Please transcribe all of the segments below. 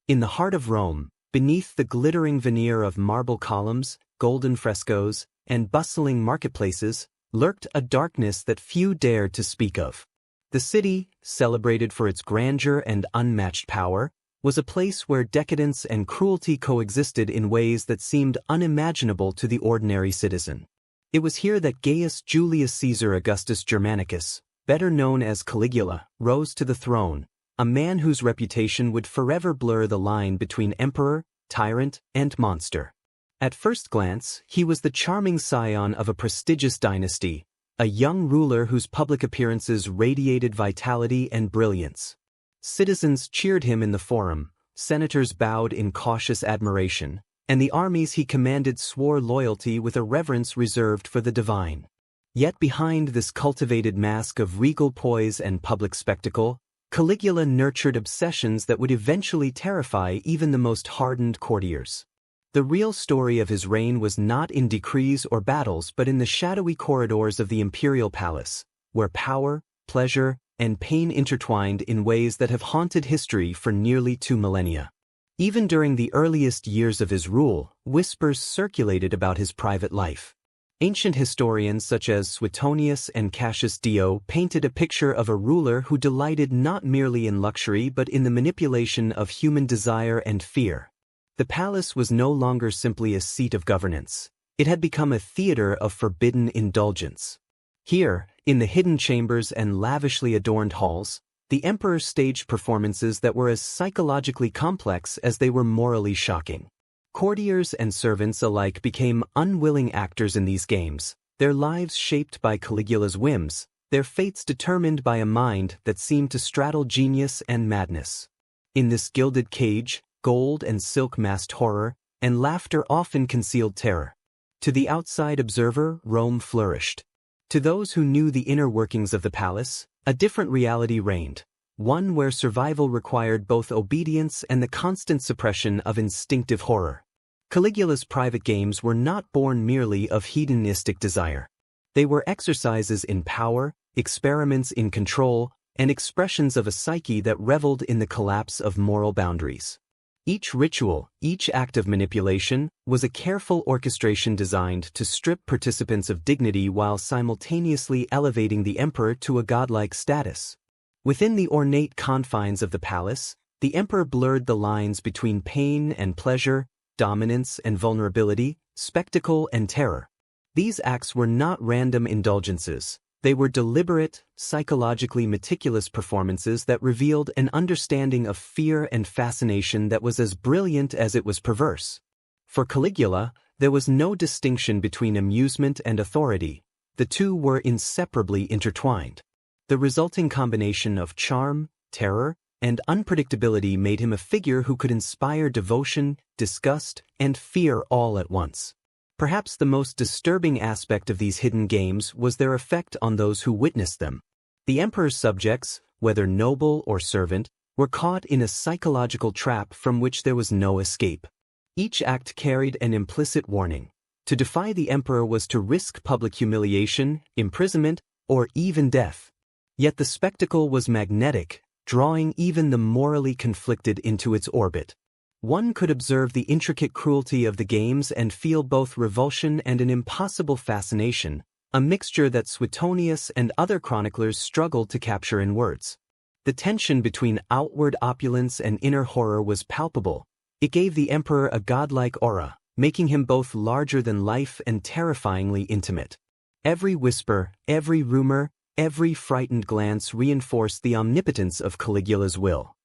In the heart of Rome, beneath the glittering veneer of marble columns, golden frescoes, and bustling marketplaces, lurked a darkness that few dared to speak of. The city, celebrated for its grandeur and unmatched power, was a place where decadence and cruelty coexisted in ways that seemed unimaginable to the ordinary citizen. It was here that Gaius Julius Caesar Augustus Germanicus, better known as Caligula, rose to the throne, a man whose reputation would forever blur the line between emperor, tyrant, and monster. At first glance, he was the charming scion of a prestigious dynasty, a young ruler whose public appearances radiated vitality and brilliance. Citizens cheered him in the forum, senators bowed in cautious admiration, and the armies he commanded swore loyalty with a reverence reserved for the divine. Yet behind this cultivated mask of regal poise and public spectacle, Caligula nurtured obsessions that would eventually terrify even the most hardened courtiers. The real story of his reign was not in decrees or battles but in the shadowy corridors of the imperial palace, where power, pleasure, and pain intertwined in ways that have haunted history for nearly 2 millennia. Even during the earliest years of his rule, whispers circulated about his private life. Ancient historians such as Suetonius and Cassius Dio painted a picture of a ruler who delighted not merely in luxury but in the manipulation of human desire and fear. The palace was no longer simply a seat of governance. It had become a theater of forbidden indulgence. Here, in the hidden chambers and lavishly adorned halls, the emperor staged performances that were as psychologically complex as they were morally shocking. Courtiers and servants alike became unwilling actors in these games, their lives shaped by Caligula's whims, their fates determined by a mind that seemed to straddle genius and madness. In this gilded cage, gold and silk masked horror, and laughter often concealed terror. To the outside observer, Rome flourished. To those who knew the inner workings of the palace, a different reality reigned, one where survival required both obedience and the constant suppression of instinctive horror. Caligula's private games were not born merely of hedonistic desire. They were exercises in power, experiments in control, and expressions of a psyche that reveled in the collapse of moral boundaries. Each ritual, each act of manipulation, was a careful orchestration designed to strip participants of dignity while simultaneously elevating the emperor to a godlike status. Within the ornate confines of the palace, the emperor blurred the lines between pain and pleasure, dominance and vulnerability, spectacle and terror. These acts were not random indulgences. They were deliberate, psychologically meticulous performances that revealed an understanding of fear and fascination that was as brilliant as it was perverse. For Caligula, there was no distinction between amusement and authority. The two were inseparably intertwined. The resulting combination of charm, terror, and unpredictability made him a figure who could inspire devotion, disgust, and fear all at once. Perhaps the most disturbing aspect of these hidden games was their effect on those who witnessed them. The emperor's subjects, whether noble or servant, were caught in a psychological trap from which there was no escape. Each act carried an implicit warning. To defy the emperor was to risk public humiliation, imprisonment, or even death. Yet the spectacle was magnetic, drawing even the morally conflicted into its orbit. One could observe the intricate cruelty of the games and feel both revulsion and an impossible fascination, a mixture that Suetonius and other chroniclers struggled to capture in words. The tension between outward opulence and inner horror was palpable. It gave the emperor a godlike aura, making him both larger than life and terrifyingly intimate. Every whisper, every rumor, every frightened glance reinforced the omnipotence of Caligula's will.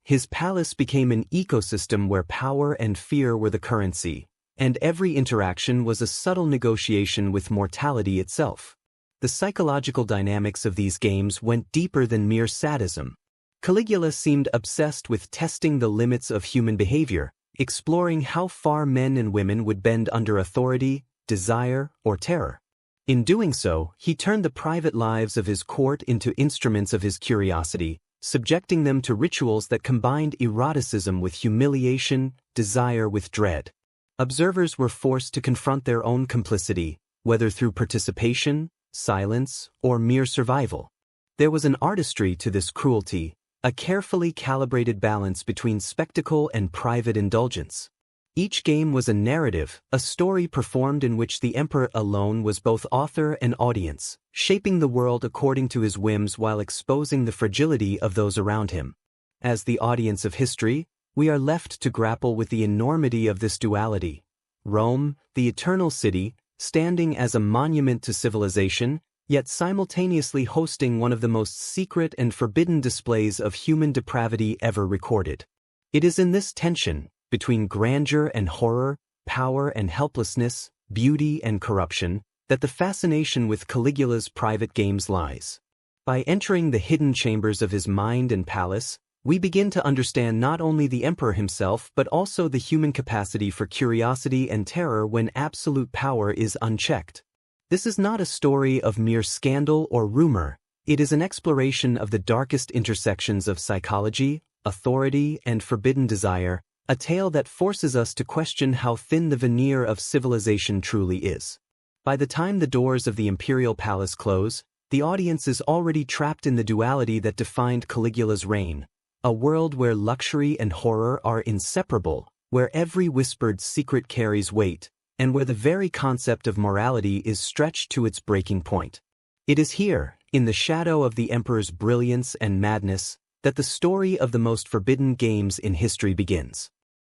His palace became an ecosystem where power and fear were the currency, and every interaction was a subtle negotiation with mortality itself. The psychological dynamics of these games went deeper than mere sadism. Caligula seemed obsessed with testing the limits of human behavior, exploring how far men and women would bend under authority, desire, or terror. In doing so, he turned the private lives of his court into instruments of his curiosity, subjecting them to rituals that combined eroticism with humiliation, desire with dread. Observers were forced to confront their own complicity, whether through participation, silence, or mere survival. There was an artistry to this cruelty, a carefully calibrated balance between spectacle and private indulgence. Each game was a narrative, a story performed in which the emperor alone was both author and audience, shaping the world according to his whims while exposing the fragility of those around him. As the audience of history, we are left to grapple with the enormity of this duality. Rome, the eternal city, standing as a monument to civilization, yet simultaneously hosting one of the most secret and forbidden displays of human depravity ever recorded. It is in this tension, between grandeur and horror, power and helplessness, beauty and corruption, that the fascination with Caligula's private games lies. By entering the hidden chambers of his mind and palace, we begin to understand not only the emperor himself but also the human capacity for curiosity and terror when absolute power is unchecked. This is not a story of mere scandal or rumor, it is an exploration of the darkest intersections of psychology, authority, and forbidden desire, a tale that forces us to question how thin the veneer of civilization truly is. By the time the doors of the imperial palace close, the audience is already trapped in the duality that defined Caligula's reign, a world where luxury and horror are inseparable, where every whispered secret carries weight, and where the very concept of morality is stretched to its breaking point. It is here, in the shadow of the emperor's brilliance and madness, that the story of the most forbidden games in history begins.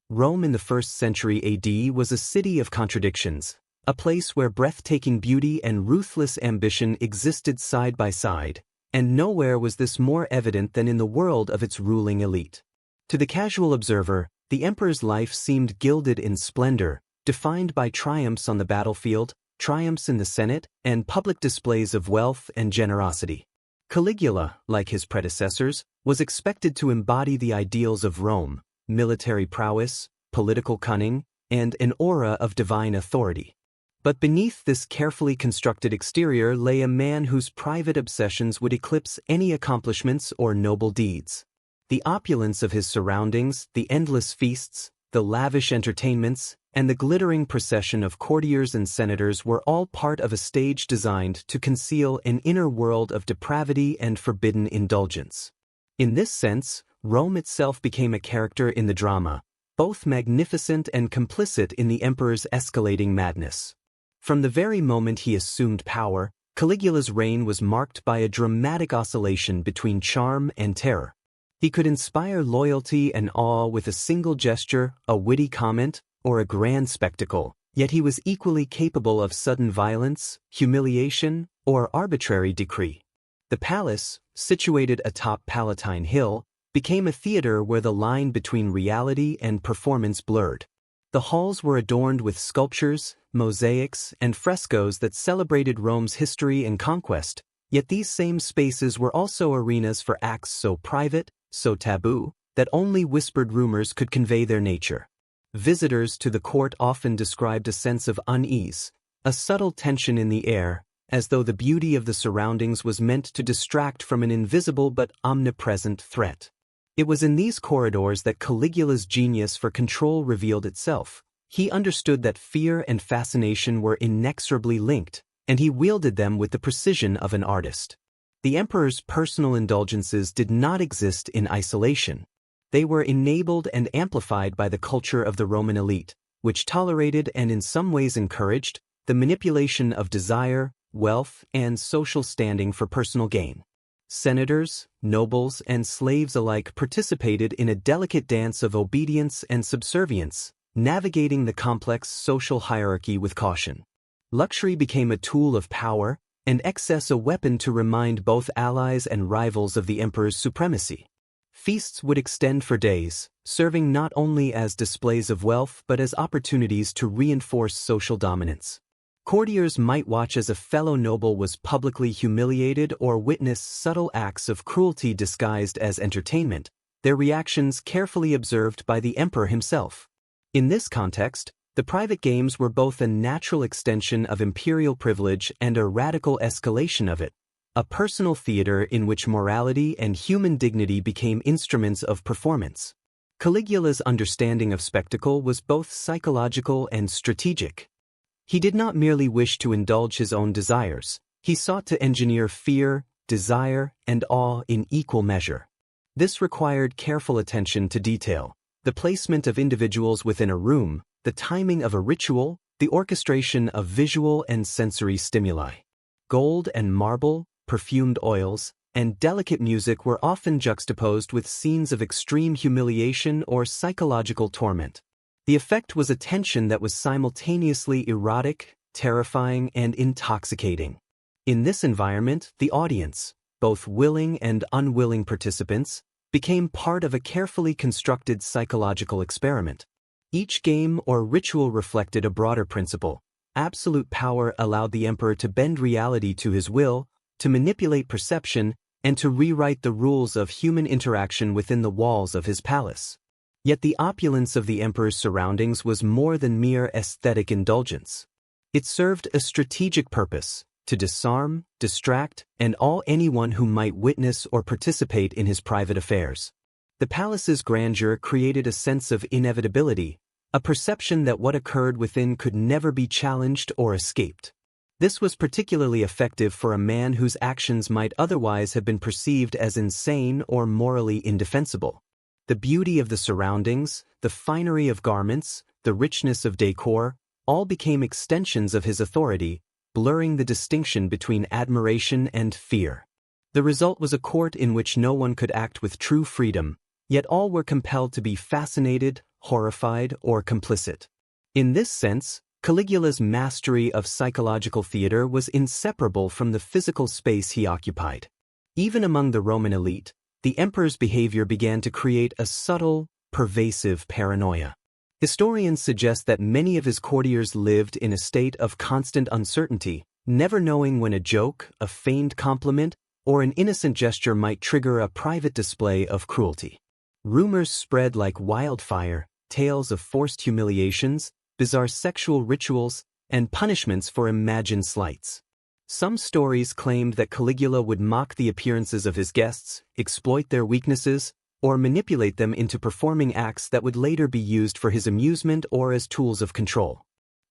Rome in the 1st century AD was a city of contradictions, a place where breathtaking beauty and ruthless ambition existed side by side, and nowhere was this more evident than in the world of its ruling elite. To the casual observer, the emperor's life seemed gilded in splendor, defined by triumphs on the battlefield, triumphs in the Senate, and public displays of wealth and generosity. Caligula, like his predecessors, was expected to embody the ideals of Rome: military prowess, political cunning, and an aura of divine authority. But beneath this carefully constructed exterior lay a man whose private obsessions would eclipse any accomplishments or noble deeds. The opulence of his surroundings, the endless feasts, the lavish entertainments, and the glittering procession of courtiers and senators were all part of a stage designed to conceal an inner world of depravity and forbidden indulgence. In this sense, Rome itself became a character in the drama, both magnificent and complicit in the emperor's escalating madness. From the very moment he assumed power, Caligula's reign was marked by a dramatic oscillation between charm and terror. He could inspire loyalty and awe with a single gesture, a witty comment, or a grand spectacle, yet he was equally capable of sudden violence, humiliation, or arbitrary decree. The palace, situated atop Palatine Hill, became a theater where the line between reality and performance blurred. The halls were adorned with sculptures, mosaics, and frescoes that celebrated Rome's history and conquest, yet these same spaces were also arenas for acts so private, so taboo, that only whispered rumors could convey their nature. Visitors to the court often described a sense of unease, a subtle tension in the air, as though the beauty of the surroundings was meant to distract from an invisible but omnipresent threat. It was in these corridors that Caligula's genius for control revealed itself. He understood that fear and fascination were inexorably linked, and he wielded them with the precision of an artist. The emperor's personal indulgences did not exist in isolation. They were enabled and amplified by the culture of the Roman elite, which tolerated and in some ways encouraged the manipulation of desire, wealth, and social standing for personal gain. Senators, nobles, and slaves alike participated in a delicate dance of obedience and subservience, navigating the complex social hierarchy with caution. Luxury became a tool of power, and excess a weapon to remind both allies and rivals of the emperor's supremacy. Feasts would extend for days, serving not only as displays of wealth but as opportunities to reinforce social dominance. Courtiers might watch as a fellow noble was publicly humiliated or witness subtle acts of cruelty disguised as entertainment, their reactions carefully observed by the emperor himself. In this context, the private games were both a natural extension of imperial privilege and a radical escalation of it, a personal theater in which morality and human dignity became instruments of performance. Caligula's understanding of spectacle was both psychological and strategic. He did not merely wish to indulge his own desires, he sought to engineer fear, desire, and awe in equal measure. This required careful attention to detail, the placement of individuals within a room, the timing of a ritual, the orchestration of visual and sensory stimuli. Gold and marble, perfumed oils, and delicate music were often juxtaposed with scenes of extreme humiliation or psychological torment. The effect was a tension that was simultaneously erotic, terrifying, and intoxicating. In this environment, the audience, both willing and unwilling participants, became part of a carefully constructed psychological experiment. Each game or ritual reflected a broader principle. Absolute power allowed the emperor to bend reality to his will, to manipulate perception, and to rewrite the rules of human interaction within the walls of his palace. Yet the opulence of the emperor's surroundings was more than mere aesthetic indulgence. It served a strategic purpose: to disarm, distract, and awe anyone who might witness or participate in his private affairs. The palace's grandeur created a sense of inevitability, a perception that what occurred within could never be challenged or escaped. This was particularly effective for a man whose actions might otherwise have been perceived as insane or morally indefensible. The beauty of the surroundings, the finery of garments, the richness of decor, all became extensions of his authority, blurring the distinction between admiration and fear. The result was a court in which no one could act with true freedom, yet all were compelled to be fascinated, horrified, or complicit. In this sense, Caligula's mastery of psychological theater was inseparable from the physical space he occupied. Even among the Roman elite, the emperor's behavior began to create a subtle, pervasive paranoia. Historians suggest that many of his courtiers lived in a state of constant uncertainty, never knowing when a joke, a feigned compliment, or an innocent gesture might trigger a private display of cruelty. Rumors spread like wildfire, tales of forced humiliations, bizarre sexual rituals, and punishments for imagined slights. Some stories claimed that Caligula would mock the appearances of his guests, exploit their weaknesses, or manipulate them into performing acts that would later be used for his amusement or as tools of control.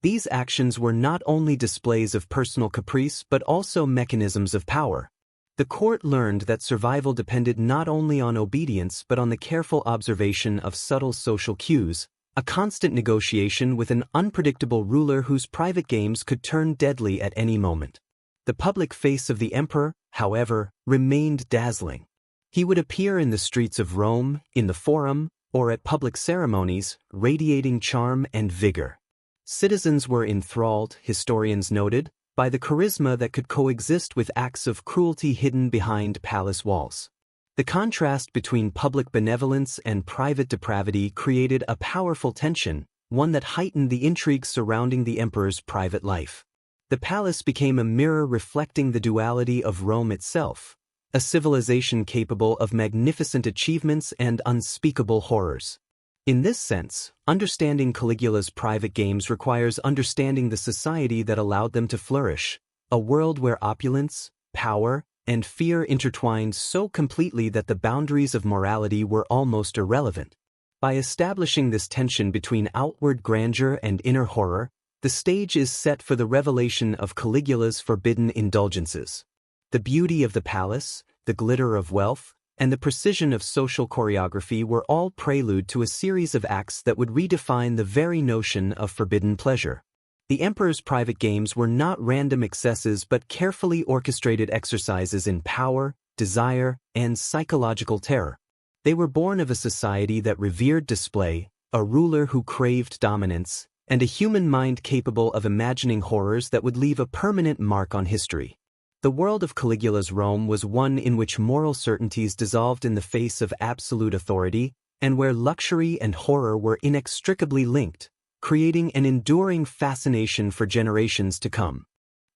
These actions were not only displays of personal caprice but also mechanisms of power. The court learned that survival depended not only on obedience but on the careful observation of subtle social cues, a constant negotiation with an unpredictable ruler whose private games could turn deadly at any moment. The public face of the emperor, however, remained dazzling. He would appear in the streets of Rome, in the Forum, or at public ceremonies, radiating charm and vigor. Citizens were enthralled, historians noted, by the charisma that could coexist with acts of cruelty hidden behind palace walls. The contrast between public benevolence and private depravity created a powerful tension, one that heightened the intrigue surrounding the emperor's private life. The palace became a mirror reflecting the duality of Rome itself, a civilization capable of magnificent achievements and unspeakable horrors. In this sense, understanding Caligula's private games requires understanding the society that allowed them to flourish, a world where opulence, power, and fear intertwined so completely that the boundaries of morality were almost irrelevant. By establishing this tension between outward grandeur and inner horror, the stage is set for the revelation of Caligula's forbidden indulgences. The beauty of the palace, the glitter of wealth, and the precision of social choreography were all prelude to a series of acts that would redefine the very notion of forbidden pleasure. The emperor's private games were not random excesses but carefully orchestrated exercises in power, desire, and psychological terror. They were born of a society that revered display, a ruler who craved dominance, and a human mind capable of imagining horrors that would leave a permanent mark on history. The world of Caligula's Rome was one in which moral certainties dissolved in the face of absolute authority, and where luxury and horror were inextricably linked, creating an enduring fascination for generations to come.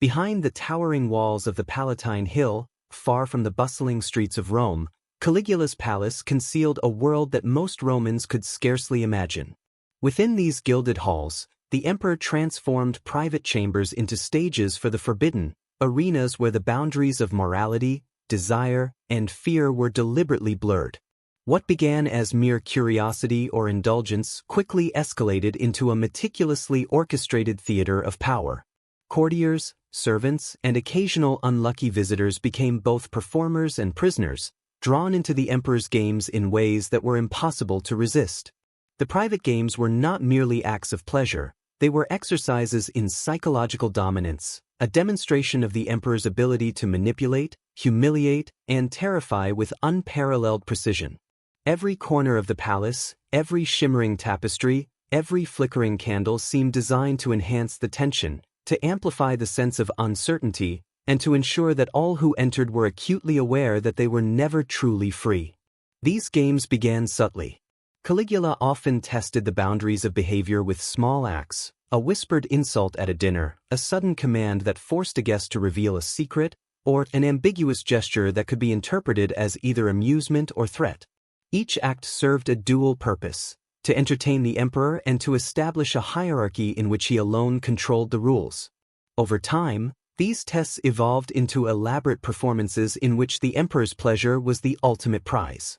Behind the towering walls of the Palatine Hill, far from the bustling streets of Rome, Caligula's palace concealed a world that most Romans could scarcely imagine. Within these gilded halls, the emperor transformed private chambers into stages for the forbidden, arenas where the boundaries of morality, desire, and fear were deliberately blurred. What began as mere curiosity or indulgence quickly escalated into a meticulously orchestrated theater of power. Courtiers, servants, and occasional unlucky visitors became both performers and prisoners, drawn into the emperor's games in ways that were impossible to resist. The private games were not merely acts of pleasure, they were exercises in psychological dominance, a demonstration of the emperor's ability to manipulate, humiliate, and terrify with unparalleled precision. Every corner of the palace, every shimmering tapestry, every flickering candle seemed designed to enhance the tension, to amplify the sense of uncertainty, and to ensure that all who entered were acutely aware that they were never truly free. These games began subtly. Caligula often tested the boundaries of behavior with small acts, a whispered insult at a dinner, a sudden command that forced a guest to reveal a secret, or an ambiguous gesture that could be interpreted as either amusement or threat. Each act served a dual purpose: to entertain the emperor and to establish a hierarchy in which he alone controlled the rules. Over time, these tests evolved into elaborate performances in which the emperor's pleasure was the ultimate prize.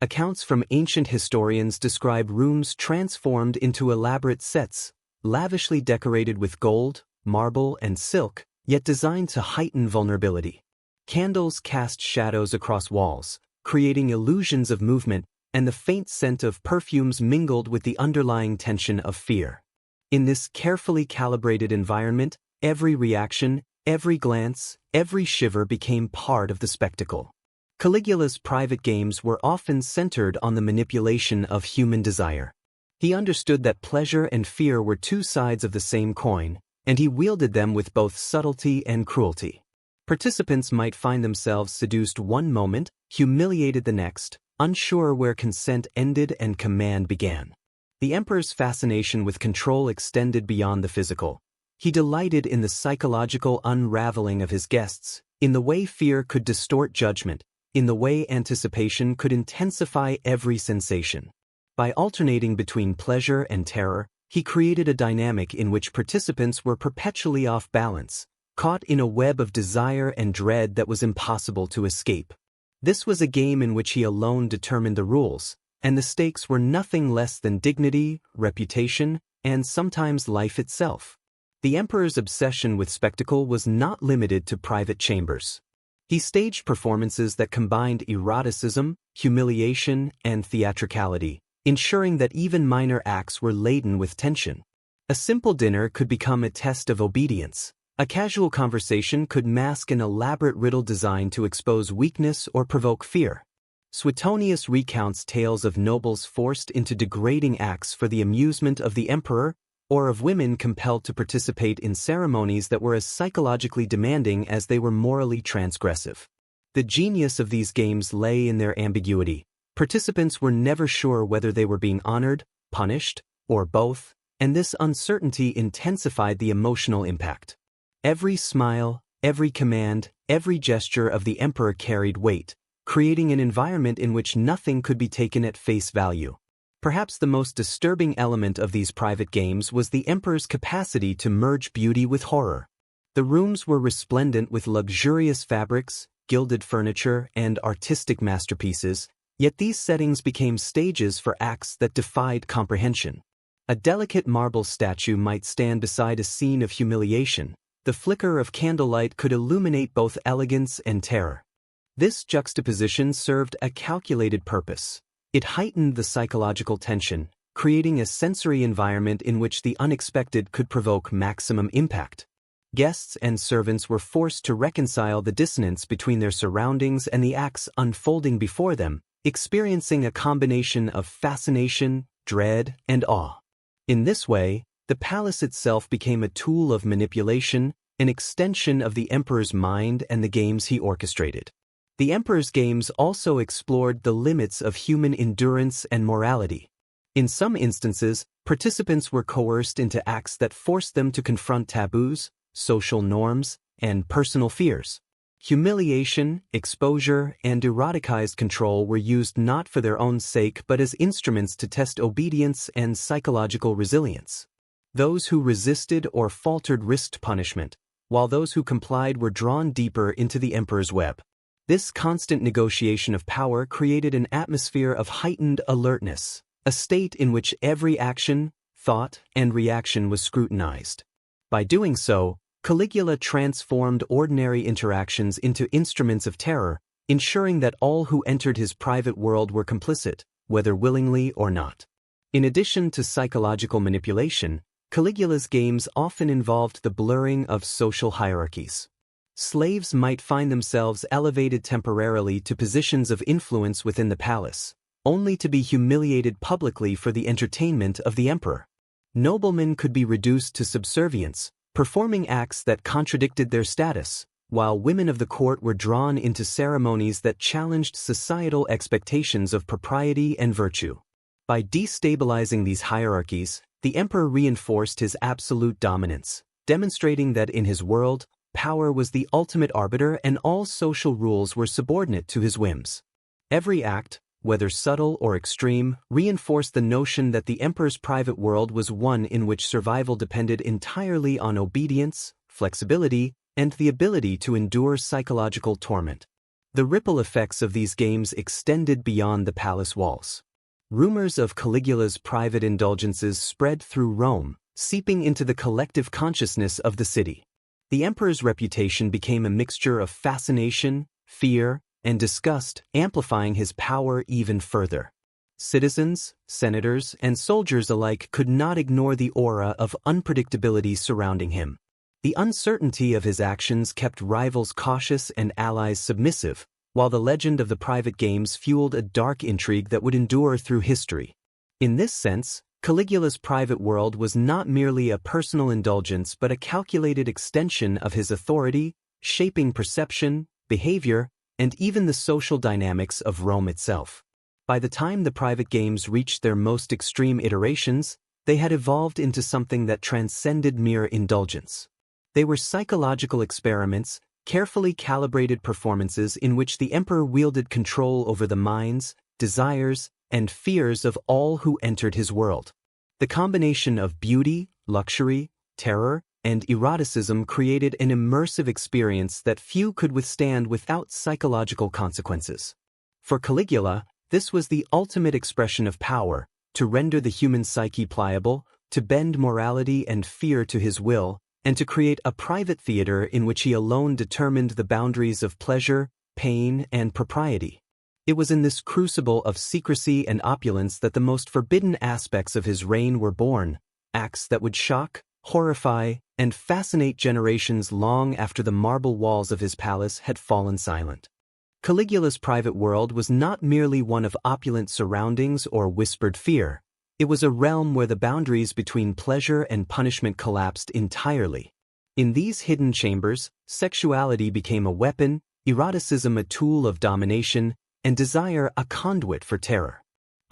Accounts from ancient historians describe rooms transformed into elaborate sets, lavishly decorated with gold, marble, and silk, yet designed to heighten vulnerability. Candles cast shadows across walls, creating illusions of movement, and the faint scent of perfumes mingled with the underlying tension of fear. In this carefully calibrated environment, every reaction, every glance, every shiver became part of the spectacle. Caligula's private games were often centered on the manipulation of human desire. He understood that pleasure and fear were two sides of the same coin, and he wielded them with both subtlety and cruelty. Participants might find themselves seduced one moment, humiliated the next, unsure where consent ended and command began. The emperor's fascination with control extended beyond the physical. He delighted in the psychological unraveling of his guests, in the way fear could distort judgment, in the way anticipation could intensify every sensation. By alternating between pleasure and terror, he created a dynamic in which participants were perpetually off balance, caught in a web of desire and dread that was impossible to escape. This was a game in which he alone determined the rules, and the stakes were nothing less than dignity, reputation, and sometimes life itself. The emperor's obsession with spectacle was not limited to private chambers. He staged performances that combined eroticism, humiliation, and theatricality, ensuring that even minor acts were laden with tension. A simple dinner could become a test of obedience. A casual conversation could mask an elaborate riddle designed to expose weakness or provoke fear. Suetonius recounts tales of nobles forced into degrading acts for the amusement of the emperor, or of women compelled to participate in ceremonies that were as psychologically demanding as they were morally transgressive. The genius of these games lay in their ambiguity. Participants were never sure whether they were being honored, punished, or both, and this uncertainty intensified the emotional impact. Every smile, every command, every gesture of the emperor carried weight, creating an environment in which nothing could be taken at face value. Perhaps the most disturbing element of these private games was the emperor's capacity to merge beauty with horror. The rooms were resplendent with luxurious fabrics, gilded furniture, and artistic masterpieces, yet these settings became stages for acts that defied comprehension. A delicate marble statue might stand beside a scene of humiliation. The flicker of candlelight could illuminate both elegance and terror. This juxtaposition served a calculated purpose. It heightened the psychological tension, creating a sensory environment in which the unexpected could provoke maximum impact. Guests and servants were forced to reconcile the dissonance between their surroundings and the acts unfolding before them, experiencing a combination of fascination, dread, and awe. In this way, the palace itself became a tool of manipulation, an extension of the emperor's mind and the games he orchestrated. The emperor's games also explored the limits of human endurance and morality. In some instances, participants were coerced into acts that forced them to confront taboos, social norms, and personal fears. Humiliation, exposure, and eroticized control were used not for their own sake but as instruments to test obedience and psychological resilience. Those who resisted or faltered risked punishment, while those who complied were drawn deeper into the emperor's web. This constant negotiation of power created an atmosphere of heightened alertness, a state in which every action, thought, and reaction was scrutinized. By doing so, Caligula transformed ordinary interactions into instruments of terror, ensuring that all who entered his private world were complicit, whether willingly or not. In addition to psychological manipulation, Caligula's games often involved the blurring of social hierarchies. Slaves might find themselves elevated temporarily to positions of influence within the palace, only to be humiliated publicly for the entertainment of the emperor. Noblemen could be reduced to subservience, performing acts that contradicted their status, while women of the court were drawn into ceremonies that challenged societal expectations of propriety and virtue. By destabilizing these hierarchies, the emperor reinforced his absolute dominance, demonstrating that in his world, power was the ultimate arbiter and all social rules were subordinate to his whims. Every act, whether subtle or extreme, reinforced the notion that the emperor's private world was one in which survival depended entirely on obedience, flexibility, and the ability to endure psychological torment. The ripple effects of these games extended beyond the palace walls. Rumors of Caligula's private indulgences spread through Rome, seeping into the collective consciousness of the city. The emperor's reputation became a mixture of fascination, fear, and disgust, amplifying his power even further. Citizens, senators, and soldiers alike could not ignore the aura of unpredictability surrounding him. The uncertainty of his actions kept rivals cautious and allies submissive, while the legend of the private games fueled a dark intrigue that would endure through history. In this sense, Caligula's private world was not merely a personal indulgence but a calculated extension of his authority, shaping perception, behavior, and even the social dynamics of Rome itself. By the time the private games reached their most extreme iterations, they had evolved into something that transcended mere indulgence. They were psychological experiments, carefully calibrated performances in which the emperor wielded control over the minds, desires, and fears of all who entered his world. The combination of beauty, luxury, terror, and eroticism created an immersive experience that few could withstand without psychological consequences. For Caligula, this was the ultimate expression of power, to render the human psyche pliable, to bend morality and fear to his will, and to create a private theater in which he alone determined the boundaries of pleasure, pain, and propriety. It was in this crucible of secrecy and opulence that the most forbidden aspects of his reign were born, acts that would shock, horrify, and fascinate generations long after the marble walls of his palace had fallen silent. Caligula's private world was not merely one of opulent surroundings or whispered fear. It was a realm where the boundaries between pleasure and punishment collapsed entirely. In these hidden chambers, sexuality became a weapon, eroticism a tool of domination, and desire a conduit for terror.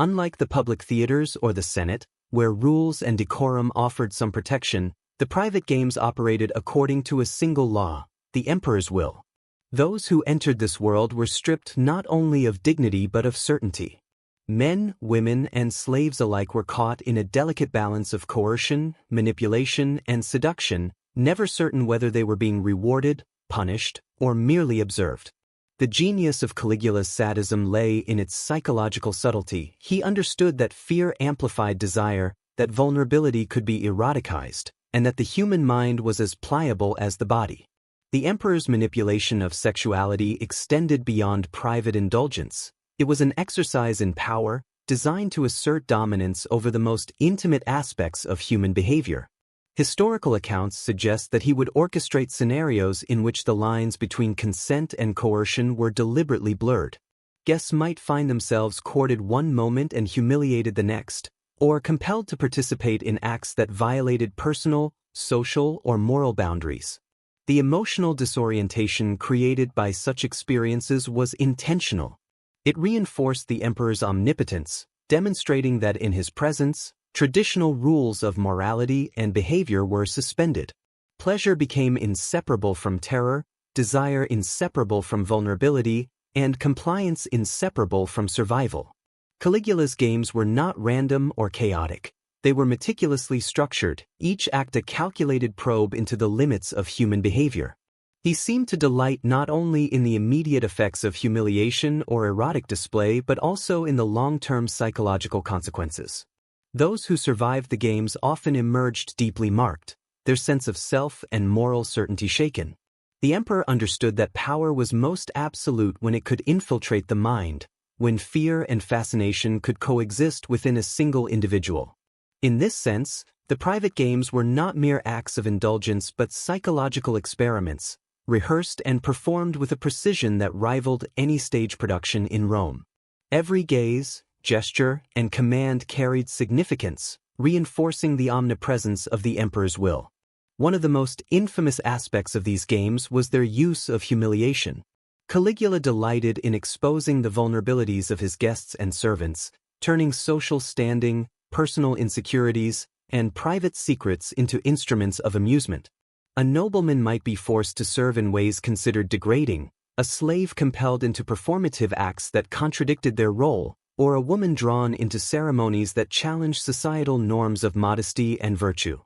Unlike the public theaters or the Senate, where rules and decorum offered some protection, the private games operated according to a single law, the emperor's will. Those who entered this world were stripped not only of dignity but of certainty. Men, women, and slaves alike were caught in a delicate balance of coercion, manipulation, and seduction, never certain whether they were being rewarded, punished, or merely observed. The genius of Caligula's sadism lay in its psychological subtlety. He understood that fear amplified desire, that vulnerability could be eroticized, and that the human mind was as pliable as the body. The emperor's manipulation of sexuality extended beyond private indulgence. It was an exercise in power, designed to assert dominance over the most intimate aspects of human behavior. Historical accounts suggest that he would orchestrate scenarios in which the lines between consent and coercion were deliberately blurred. Guests might find themselves courted one moment and humiliated the next, or compelled to participate in acts that violated personal, social, or moral boundaries. The emotional disorientation created by such experiences was intentional. It reinforced the emperor's omnipotence, demonstrating that in his presence, traditional rules of morality and behavior were suspended. Pleasure became inseparable from terror, desire inseparable from vulnerability, and compliance inseparable from survival. Caligula's games were not random or chaotic. They were meticulously structured, each act a calculated probe into the limits of human behavior. He seemed to delight not only in the immediate effects of humiliation or erotic display but also in the long-term psychological consequences. Those who survived the games often emerged deeply marked, their sense of self and moral certainty shaken. The emperor understood that power was most absolute when it could infiltrate the mind, when fear and fascination could coexist within a single individual. In this sense, the private games were not mere acts of indulgence but psychological experiments, rehearsed and performed with a precision that rivaled any stage production in Rome. Every gaze, gesture, and command carried significance, reinforcing the omnipresence of the emperor's will. One of the most infamous aspects of these games was their use of humiliation. Caligula delighted in exposing the vulnerabilities of his guests and servants, turning social standing, personal insecurities, and private secrets into instruments of amusement. A nobleman might be forced to serve in ways considered degrading, a slave compelled into performative acts that contradicted their role, or a woman drawn into ceremonies that challenged societal norms of modesty and virtue.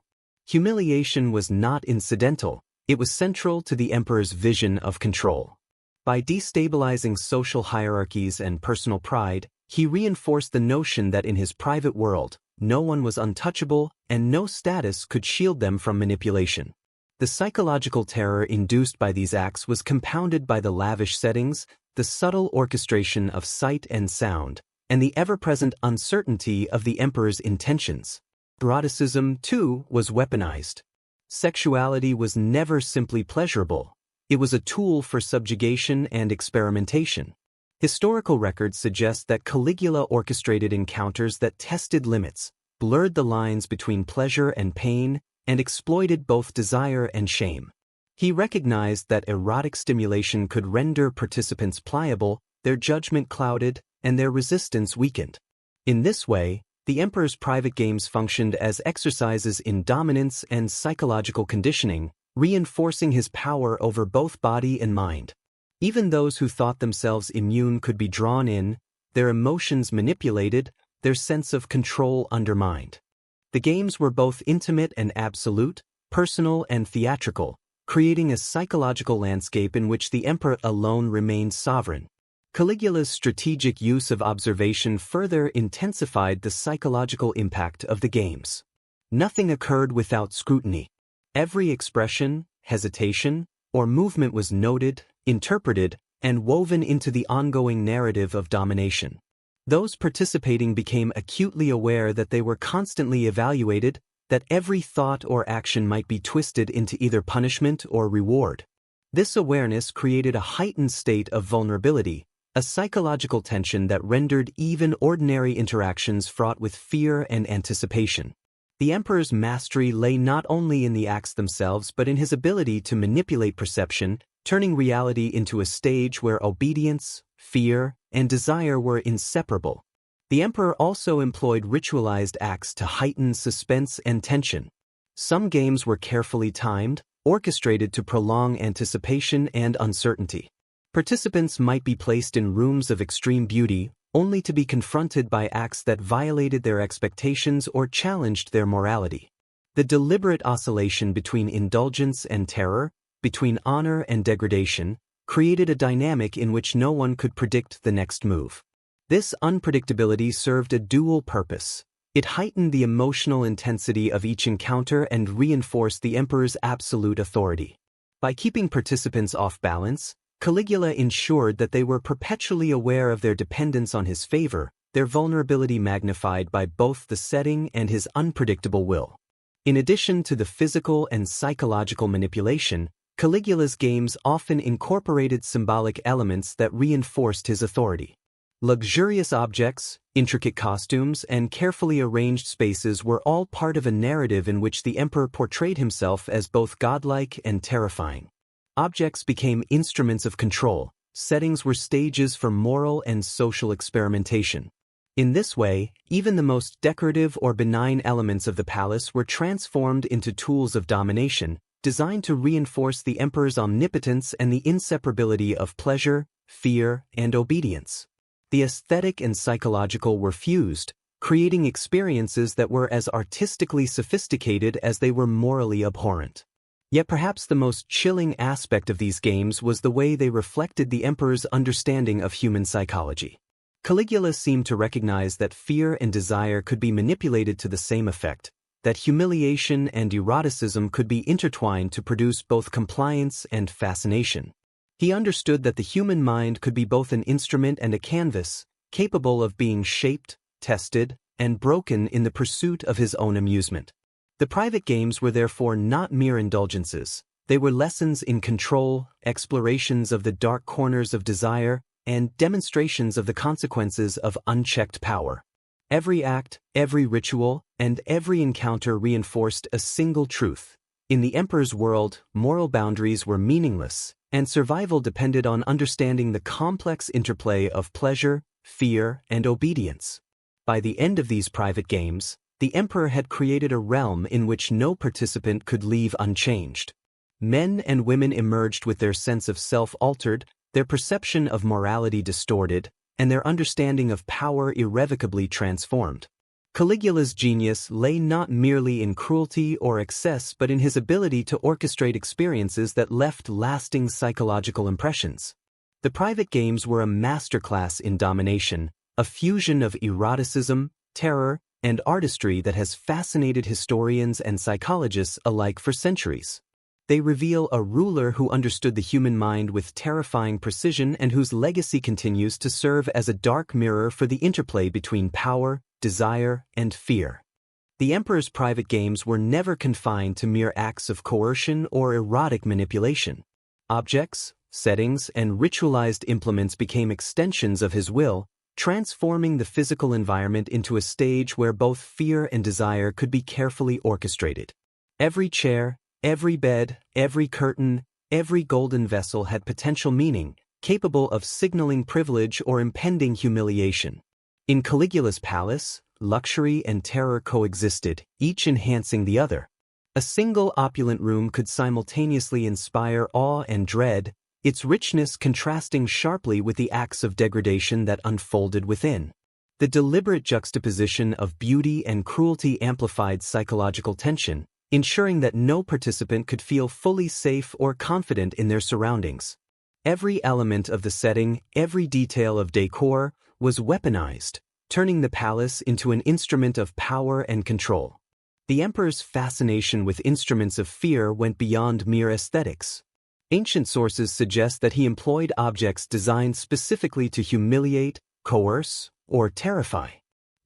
Humiliation was not incidental, it was central to the emperor's vision of control. By destabilizing social hierarchies and personal pride, he reinforced the notion that in his private world, no one was untouchable and no status could shield them from manipulation. The psychological terror induced by these acts was compounded by the lavish settings, the subtle orchestration of sight and sound, and the ever-present uncertainty of the emperor's intentions. Eroticism, too, was weaponized. Sexuality was never simply pleasurable. It was a tool for subjugation and experimentation. Historical records suggest that Caligula orchestrated encounters that tested limits, blurred the lines between pleasure and pain, and exploited both desire and shame. He recognized that erotic stimulation could render participants pliable, their judgment clouded, and their resistance weakened. In this way, the emperor's private games functioned as exercises in dominance and psychological conditioning, reinforcing his power over both body and mind. Even those who thought themselves immune could be drawn in, their emotions manipulated, their sense of control undermined. The games were both intimate and absolute, personal and theatrical, creating a psychological landscape in which the emperor alone remained sovereign. Caligula's strategic use of observation further intensified the psychological impact of the games. Nothing occurred without scrutiny. Every expression, hesitation, or movement was noted, interpreted, and woven into the ongoing narrative of domination. Those participating became acutely aware that they were constantly evaluated, that every thought or action might be twisted into either punishment or reward. This awareness created a heightened state of vulnerability, a psychological tension that rendered even ordinary interactions fraught with fear and anticipation. The emperor's mastery lay not only in the acts themselves but in his ability to manipulate perception, turning reality into a stage where obedience, fear, and desire were inseparable. The emperor also employed ritualized acts to heighten suspense and tension. Some games were carefully timed, orchestrated to prolong anticipation and uncertainty. Participants might be placed in rooms of extreme beauty, only to be confronted by acts that violated their expectations or challenged their morality. The deliberate oscillation between indulgence and terror, between honor and degradation, created a dynamic in which no one could predict the next move. This unpredictability served a dual purpose. It heightened the emotional intensity of each encounter and reinforced the emperor's absolute authority. By keeping participants off balance, Caligula ensured that they were perpetually aware of their dependence on his favor, their vulnerability magnified by both the setting and his unpredictable will. In addition to the physical and psychological manipulation, Caligula's games often incorporated symbolic elements that reinforced his authority. Luxurious objects, intricate costumes, and carefully arranged spaces were all part of a narrative in which the emperor portrayed himself as both godlike and terrifying. Objects became instruments of control, settings were stages for moral and social experimentation. In this way, even the most decorative or benign elements of the palace were transformed into tools of domination, designed to reinforce the emperor's omnipotence and the inseparability of pleasure, fear, and obedience. The aesthetic and psychological were fused, creating experiences that were as artistically sophisticated as they were morally abhorrent. Yet perhaps the most chilling aspect of these games was the way they reflected the emperor's understanding of human psychology. Caligula seemed to recognize that fear and desire could be manipulated to the same effect, that humiliation and eroticism could be intertwined to produce both compliance and fascination. He understood that the human mind could be both an instrument and a canvas, capable of being shaped, tested, and broken in the pursuit of his own amusement. The private games were therefore not mere indulgences. They were lessons in control, explorations of the dark corners of desire, and demonstrations of the consequences of unchecked power. Every act, every ritual, and every encounter reinforced a single truth. In the emperor's world, moral boundaries were meaningless, and survival depended on understanding the complex interplay of pleasure, fear, and obedience. By the end of these private games, the emperor had created a realm in which no participant could leave unchanged. Men and women emerged with their sense of self altered, their perception of morality distorted, and their understanding of power irrevocably transformed. Caligula's genius lay not merely in cruelty or excess but in his ability to orchestrate experiences that left lasting psychological impressions. The private games were a masterclass in domination, a fusion of eroticism, terror, and artistry that has fascinated historians and psychologists alike for centuries. They reveal a ruler who understood the human mind with terrifying precision and whose legacy continues to serve as a dark mirror for the interplay between power, desire, and fear. The emperor's private games were never confined to mere acts of coercion or erotic manipulation. Objects, settings, and ritualized implements became extensions of his will, transforming the physical environment into a stage where both fear and desire could be carefully orchestrated. Every chair, every bed, every curtain, every golden vessel had potential meaning, capable of signaling privilege or impending humiliation. In Caligula's palace, luxury and terror coexisted, each enhancing the other. A single opulent room could simultaneously inspire awe and dread, its richness contrasting sharply with the acts of degradation that unfolded within. The deliberate juxtaposition of beauty and cruelty amplified psychological tension, ensuring that no participant could feel fully safe or confident in their surroundings. Every element of the setting, every detail of decor, was weaponized, turning the palace into an instrument of power and control. The emperor's fascination with instruments of fear went beyond mere aesthetics. Ancient sources suggest that he employed objects designed specifically to humiliate, coerce, or terrify.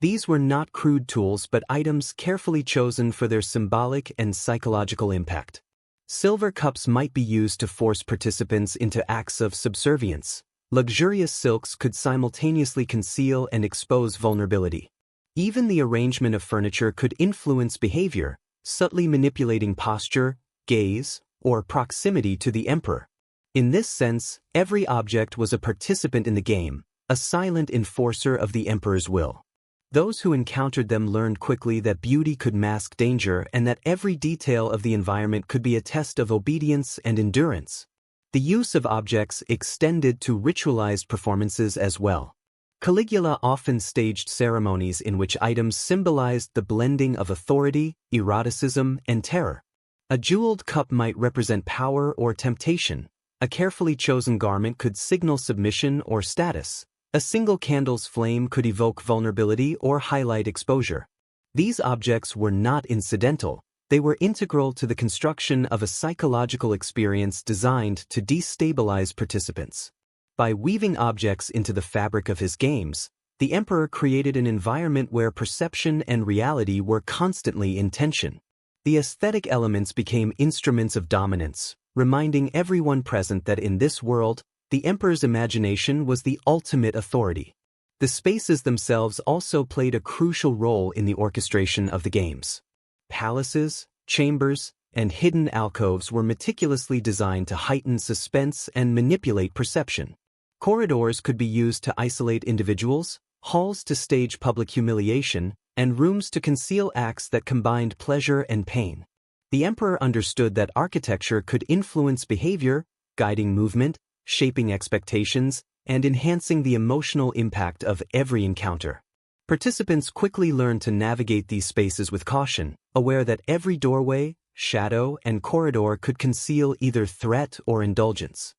These were not crude tools but items carefully chosen for their symbolic and psychological impact. Silver cups might be used to force participants into acts of subservience. Luxurious silks could simultaneously conceal and expose vulnerability. Even the arrangement of furniture could influence behavior, subtly manipulating posture, gaze, or proximity to the emperor. In this sense, every object was a participant in the game, a silent enforcer of the emperor's will. Those who encountered them learned quickly that beauty could mask danger and that every detail of the environment could be a test of obedience and endurance. The use of objects extended to ritualized performances as well. Caligula often staged ceremonies in which items symbolized the blending of authority, eroticism, and terror. A jeweled cup might represent power or temptation. A carefully chosen garment could signal submission or status. A single candle's flame could evoke vulnerability or highlight exposure. These objects were not incidental. They were integral to the construction of a psychological experience designed to destabilize participants. By weaving objects into the fabric of his games, the emperor created an environment where perception and reality were constantly in tension. The aesthetic elements became instruments of dominance, reminding everyone present that in this world, the emperor's imagination was the ultimate authority. The spaces themselves also played a crucial role in the orchestration of the games. Palaces, chambers, and hidden alcoves were meticulously designed to heighten suspense and manipulate perception. Corridors could be used to isolate individuals, halls to stage public humiliation, and rooms to conceal acts that combined pleasure and pain. The emperor understood that architecture could influence behavior, guiding movement, shaping expectations, and enhancing the emotional impact of every encounter. Participants quickly learned to navigate these spaces with caution, aware that every doorway, shadow, and corridor could conceal either threat or indulgence.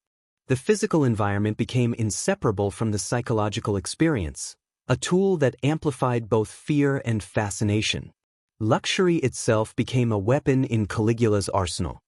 The physical environment became inseparable from the psychological experience, a tool that amplified both fear and fascination. Luxury itself became a weapon in Caligula's arsenal.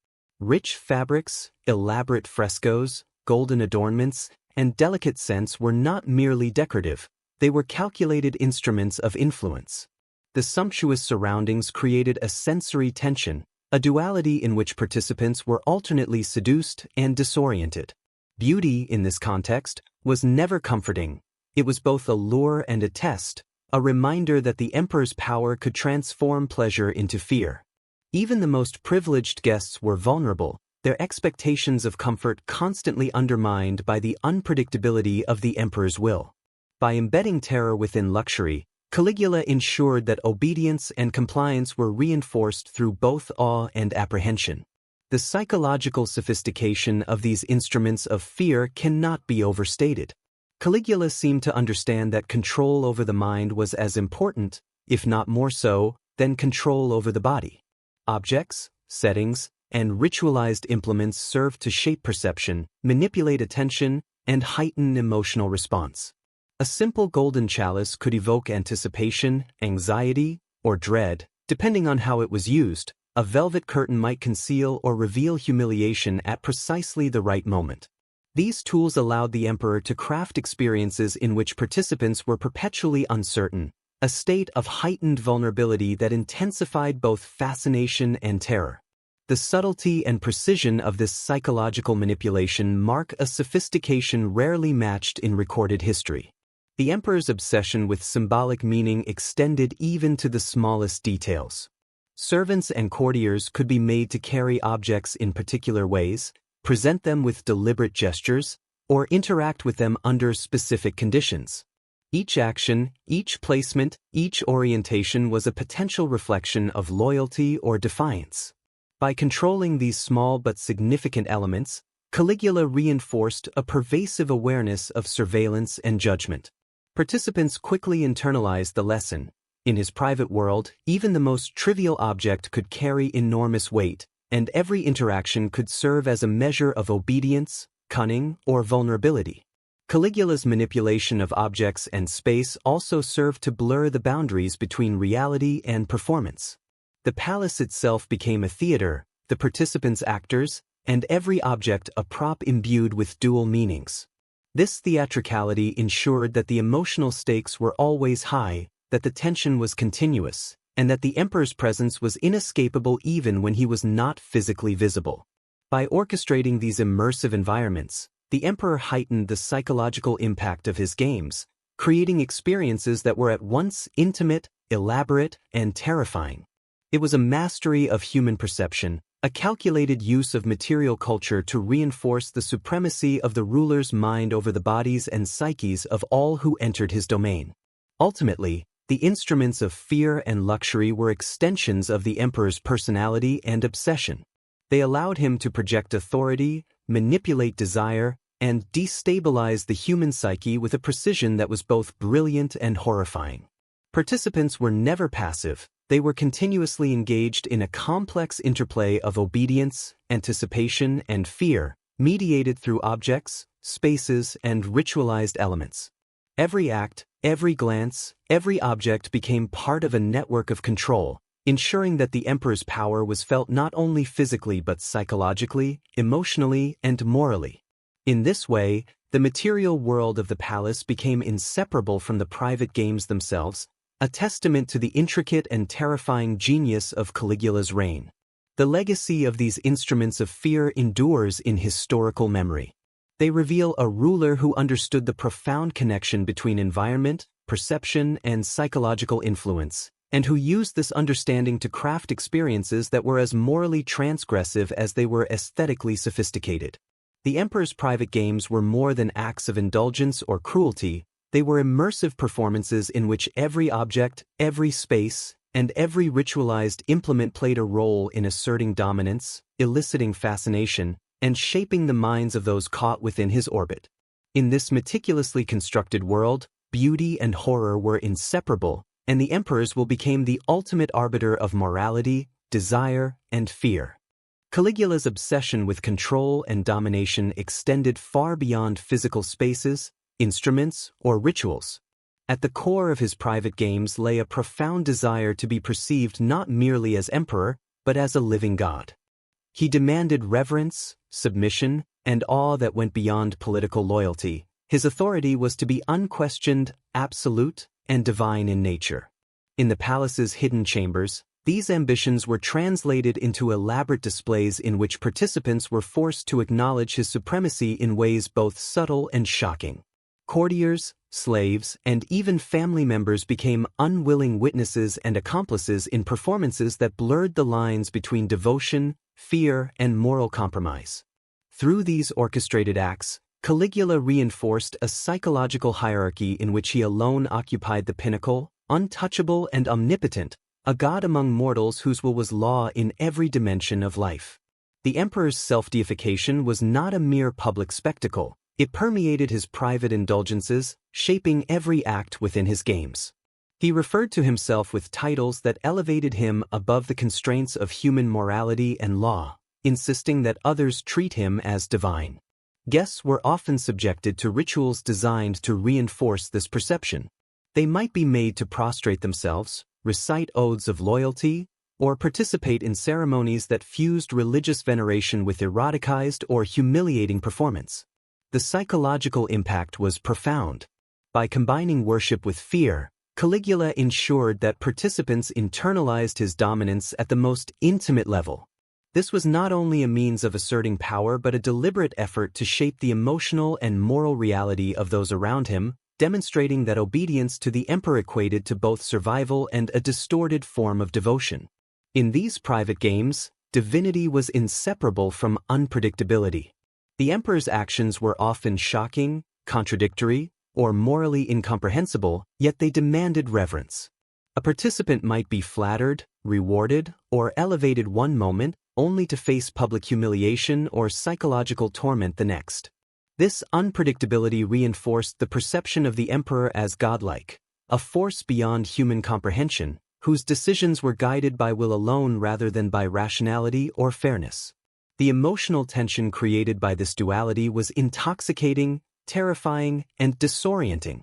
Rich fabrics, elaborate frescoes, golden adornments, and delicate scents were not merely decorative, they were calculated instruments of influence. The sumptuous surroundings created a sensory tension, a duality in which participants were alternately seduced and disoriented. Beauty, in this context, was never comforting. It was both a lure and a test, a reminder that the emperor's power could transform pleasure into fear. Even the most privileged guests were vulnerable, their expectations of comfort constantly undermined by the unpredictability of the emperor's will. By embedding terror within luxury, Caligula ensured that obedience and compliance were reinforced through both awe and apprehension. The psychological sophistication of these instruments of fear cannot be overstated. Caligula seemed to understand that control over the mind was as important, if not more so, than control over the body. Objects, settings, and ritualized implements served to shape perception, manipulate attention, and heighten emotional response. A simple golden chalice could evoke anticipation, anxiety, or dread, depending on how it was used. A velvet curtain might conceal or reveal humiliation at precisely the right moment. These tools allowed the emperor to craft experiences in which participants were perpetually uncertain, a state of heightened vulnerability that intensified both fascination and terror. The subtlety and precision of this psychological manipulation mark a sophistication rarely matched in recorded history. The emperor's obsession with symbolic meaning extended even to the smallest details. Servants and courtiers could be made to carry objects in particular ways, present them with deliberate gestures, or interact with them under specific conditions. Each action, each placement, each orientation was a potential reflection of loyalty or defiance. By controlling these small but significant elements, Caligula reinforced a pervasive awareness of surveillance and judgment. Participants quickly internalized the lesson. In his private world, even the most trivial object could carry enormous weight, and every interaction could serve as a measure of obedience, cunning, or vulnerability. Caligula's manipulation of objects and space also served to blur the boundaries between reality and performance. The palace itself became a theater, the participants actors, and every object a prop imbued with dual meanings. This theatricality ensured that the emotional stakes were always high, that the tension was continuous, and that the emperor's presence was inescapable even when he was not physically visible. By orchestrating these immersive environments, the emperor heightened the psychological impact of his games, creating experiences that were at once intimate, elaborate, and terrifying. It was a mastery of human perception, a calculated use of material culture to reinforce the supremacy of the ruler's mind over the bodies and psyches of all who entered his domain. Ultimately, the instruments of fear and luxury were extensions of the emperor's personality and obsession. They allowed him to project authority, manipulate desire, and destabilize the human psyche with a precision that was both brilliant and horrifying. Participants were never passive. They were continuously engaged in a complex interplay of obedience, anticipation, and fear, mediated through objects, spaces, and ritualized elements. Every act, every glance, every object became part of a network of control, ensuring that the emperor's power was felt not only physically but psychologically, emotionally, and morally. In this way, the material world of the palace became inseparable from the private games themselves, a testament to the intricate and terrifying genius of Caligula's reign. The legacy of these instruments of fear endures in historical memory. They reveal a ruler who understood the profound connection between environment, perception, and psychological influence, and who used this understanding to craft experiences that were as morally transgressive as they were aesthetically sophisticated. The emperor's private games were more than acts of indulgence or cruelty. They were immersive performances in which every object, every space, and every ritualized implement played a role in asserting dominance, eliciting fascination, and shaping the minds of those caught within his orbit. In this meticulously constructed world, beauty and horror were inseparable, and the emperor's will became the ultimate arbiter of morality, desire, and fear. Caligula's obsession with control and domination extended far beyond physical spaces, instruments, or rituals. At the core of his private games lay a profound desire to be perceived not merely as emperor, but as a living god. He demanded reverence, submission, and awe that went beyond political loyalty. His authority was to be unquestioned, absolute, and divine in nature. In the palace's hidden chambers, these ambitions were translated into elaborate displays in which participants were forced to acknowledge his supremacy in ways both subtle and shocking. Courtiers, slaves, and even family members became unwilling witnesses and accomplices in performances that blurred the lines between devotion, fear, and moral compromise. Through these orchestrated acts, Caligula reinforced a psychological hierarchy in which he alone occupied the pinnacle, untouchable and omnipotent, a god among mortals whose will was law in every dimension of life. The emperor's self-deification was not a mere public spectacle. It permeated his private indulgences, shaping every act within his games. He referred to himself with titles that elevated him above the constraints of human morality and law, insisting that others treat him as divine. Guests were often subjected to rituals designed to reinforce this perception. They might be made to prostrate themselves, recite oaths of loyalty, or participate in ceremonies that fused religious veneration with eroticized or humiliating performance. The psychological impact was profound. By combining worship with fear, Caligula ensured that participants internalized his dominance at the most intimate level. This was not only a means of asserting power but a deliberate effort to shape the emotional and moral reality of those around him, demonstrating that obedience to the emperor equated to both survival and a distorted form of devotion. In these private games, divinity was inseparable from unpredictability. The emperor's actions were often shocking, contradictory, or morally incomprehensible, yet they demanded reverence. A participant might be flattered, rewarded, or elevated one moment, only to face public humiliation or psychological torment the next. This unpredictability reinforced the perception of the emperor as godlike, a force beyond human comprehension, whose decisions were guided by will alone rather than by rationality or fairness. The emotional tension created by this duality was intoxicating, terrifying, and disorienting.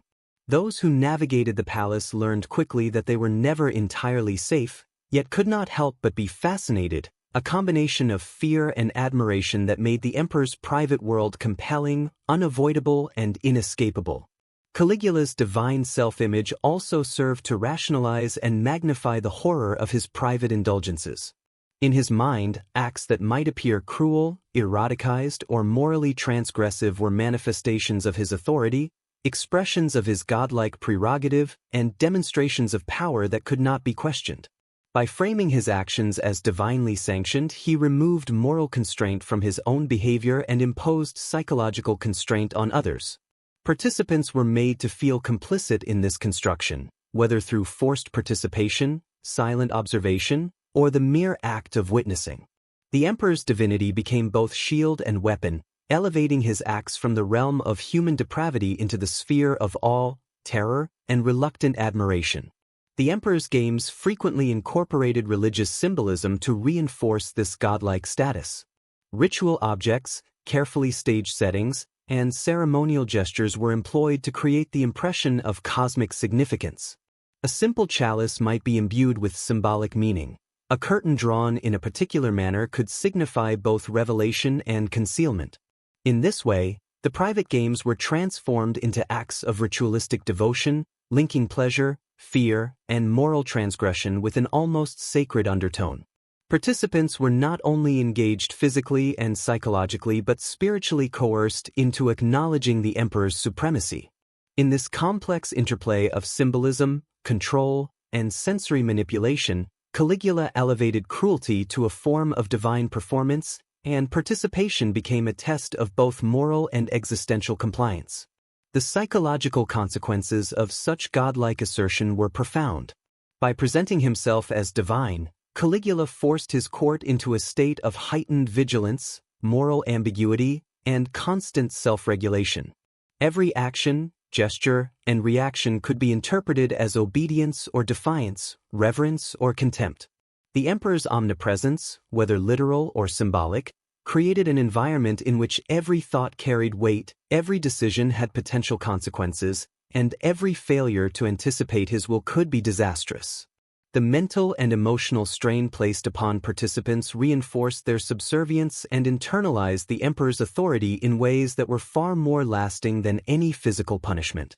Those who navigated the palace learned quickly that they were never entirely safe, yet could not help but be fascinated, a combination of fear and admiration that made the emperor's private world compelling, unavoidable, and inescapable. Caligula's divine self-image also served to rationalize and magnify the horror of his private indulgences. In his mind, acts that might appear cruel, eroticized, or morally transgressive were manifestations of his authority, expressions of his godlike prerogative, and demonstrations of power that could not be questioned. By framing his actions as divinely sanctioned, he removed moral constraint from his own behavior and imposed psychological constraint on others. Participants were made to feel complicit in this construction, whether through forced participation, silent observation, or the mere act of witnessing. The emperor's divinity became both shield and weapon, elevating his acts from the realm of human depravity into the sphere of awe, terror, and reluctant admiration. The emperor's games frequently incorporated religious symbolism to reinforce this godlike status. Ritual objects, carefully staged settings, and ceremonial gestures were employed to create the impression of cosmic significance. A simple chalice might be imbued with symbolic meaning. A curtain drawn in a particular manner could signify both revelation and concealment. In this way, the private games were transformed into acts of ritualistic devotion, linking pleasure, fear, and moral transgression with an almost sacred undertone. Participants were not only engaged physically and psychologically but spiritually coerced into acknowledging the emperor's supremacy. In this complex interplay of symbolism, control, and sensory manipulation, Caligula elevated cruelty to a form of divine performance, and participation became a test of both moral and existential compliance. The psychological consequences of such godlike assertion were profound. By presenting himself as divine, Caligula forced his court into a state of heightened vigilance, moral ambiguity, and constant self-regulation. Every action, gesture, and reaction could be interpreted as obedience or defiance, reverence or contempt. The emperor's omnipresence, whether literal or symbolic, created an environment in which every thought carried weight, every decision had potential consequences, and every failure to anticipate his will could be disastrous. The mental and emotional strain placed upon participants reinforced their subservience and internalized the emperor's authority in ways that were far more lasting than any physical punishment.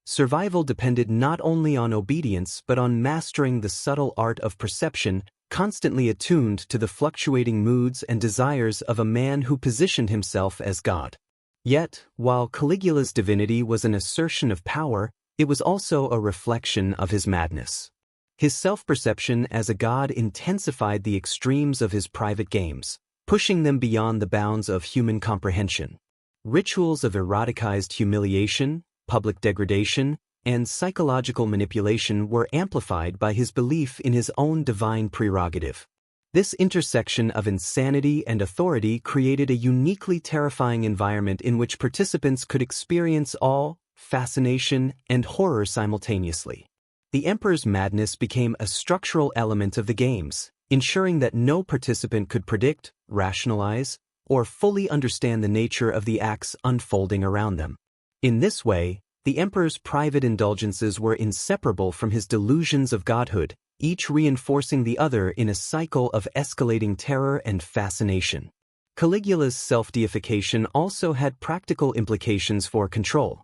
Survival depended not only on obedience but on mastering the subtle art of perception, constantly attuned to the fluctuating moods and desires of a man who positioned himself as God. Yet, while Caligula's divinity was an assertion of power, it was also a reflection of his madness. His self-perception as a god intensified the extremes of his private games, pushing them beyond the bounds of human comprehension. Rituals of eroticized humiliation, public degradation, and psychological manipulation were amplified by his belief in his own divine prerogative. This intersection of insanity and authority created a uniquely terrifying environment in which participants could experience awe, fascination, and horror simultaneously. The emperor's madness became a structural element of the games, ensuring that no participant could predict, rationalize, or fully understand the nature of the acts unfolding around them. In this way, the emperor's private indulgences were inseparable from his delusions of godhood, each reinforcing the other in a cycle of escalating terror and fascination. Caligula's self-deification also had practical implications for control.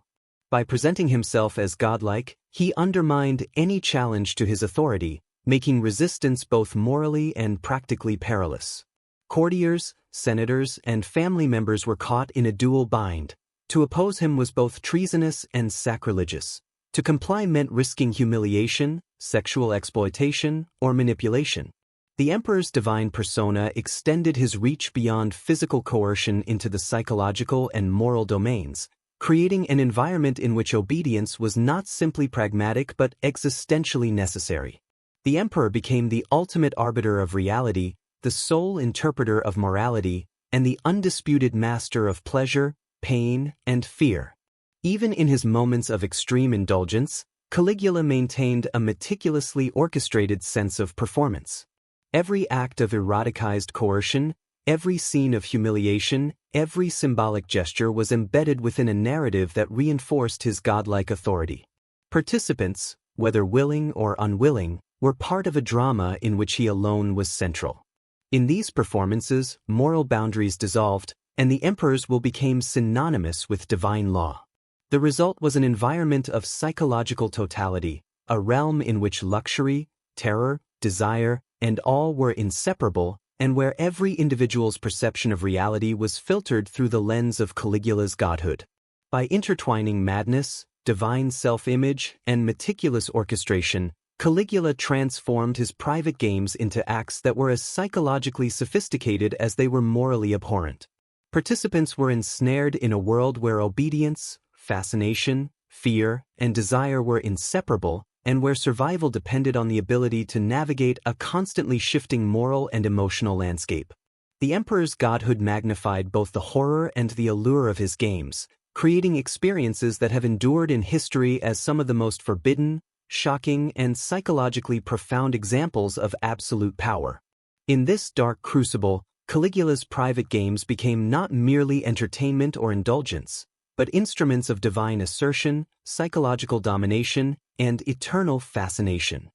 By presenting himself as godlike, he undermined any challenge to his authority, making resistance both morally and practically perilous. Courtiers, senators, and family members were caught in a dual bind. To oppose him was both treasonous and sacrilegious. To comply meant risking humiliation, sexual exploitation, or manipulation. The emperor's divine persona extended his reach beyond physical coercion into the psychological and moral domains, creating an environment in which obedience was not simply pragmatic but existentially necessary. The emperor became the ultimate arbiter of reality, the sole interpreter of morality, and the undisputed master of pleasure, pain, and fear. Even in his moments of extreme indulgence, Caligula maintained a meticulously orchestrated sense of performance. Every act of eroticized coercion, every scene of humiliation, every symbolic gesture was embedded within a narrative that reinforced his godlike authority. Participants, whether willing or unwilling, were part of a drama in which he alone was central. In these performances, moral boundaries dissolved, and the emperor's will became synonymous with divine law. The result was an environment of psychological totality, a realm in which luxury, terror, desire, and awe were inseparable, and where every individual's perception of reality was filtered through the lens of Caligula's godhood. By intertwining madness, divine self-image, and meticulous orchestration, Caligula transformed his private games into acts that were as psychologically sophisticated as they were morally abhorrent. Participants were ensnared in a world where obedience, fascination, fear, and desire were inseparable, and where survival depended on the ability to navigate a constantly shifting moral and emotional landscape. The emperor's godhood magnified both the horror and the allure of his games, creating experiences that have endured in history as some of the most forbidden, shocking, and psychologically profound examples of absolute power. In this dark crucible, Caligula's private games became not merely entertainment or indulgence, but instruments of divine assertion, psychological domination, and eternal fascination.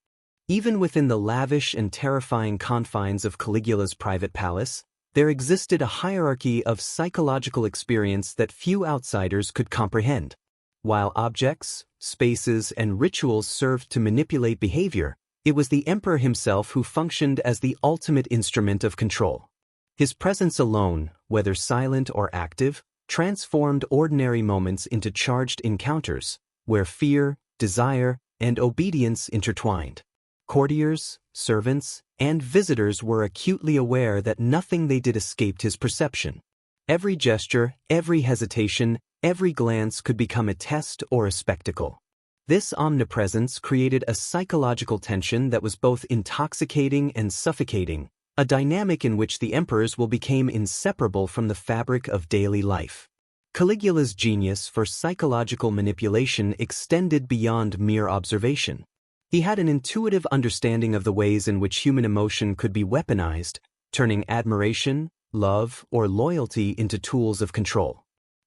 Even within the lavish and terrifying confines of Caligula's private palace, there existed a hierarchy of psychological experience that few outsiders could comprehend. While objects, spaces, and rituals served to manipulate behavior, it was the emperor himself who functioned as the ultimate instrument of control. His presence alone, whether silent or active, transformed ordinary moments into charged encounters, where fear, desire, and obedience intertwined. Courtiers, servants, and visitors were acutely aware that nothing they did escaped his perception. Every gesture, every hesitation, every glance could become a test or a spectacle. This omnipresence created a psychological tension that was both intoxicating and suffocating, a dynamic in which the emperor's will became inseparable from the fabric of daily life. Caligula's genius for psychological manipulation extended beyond mere observation. He had an intuitive understanding of the ways in which human emotion could be weaponized, turning admiration, love, or loyalty into tools of control.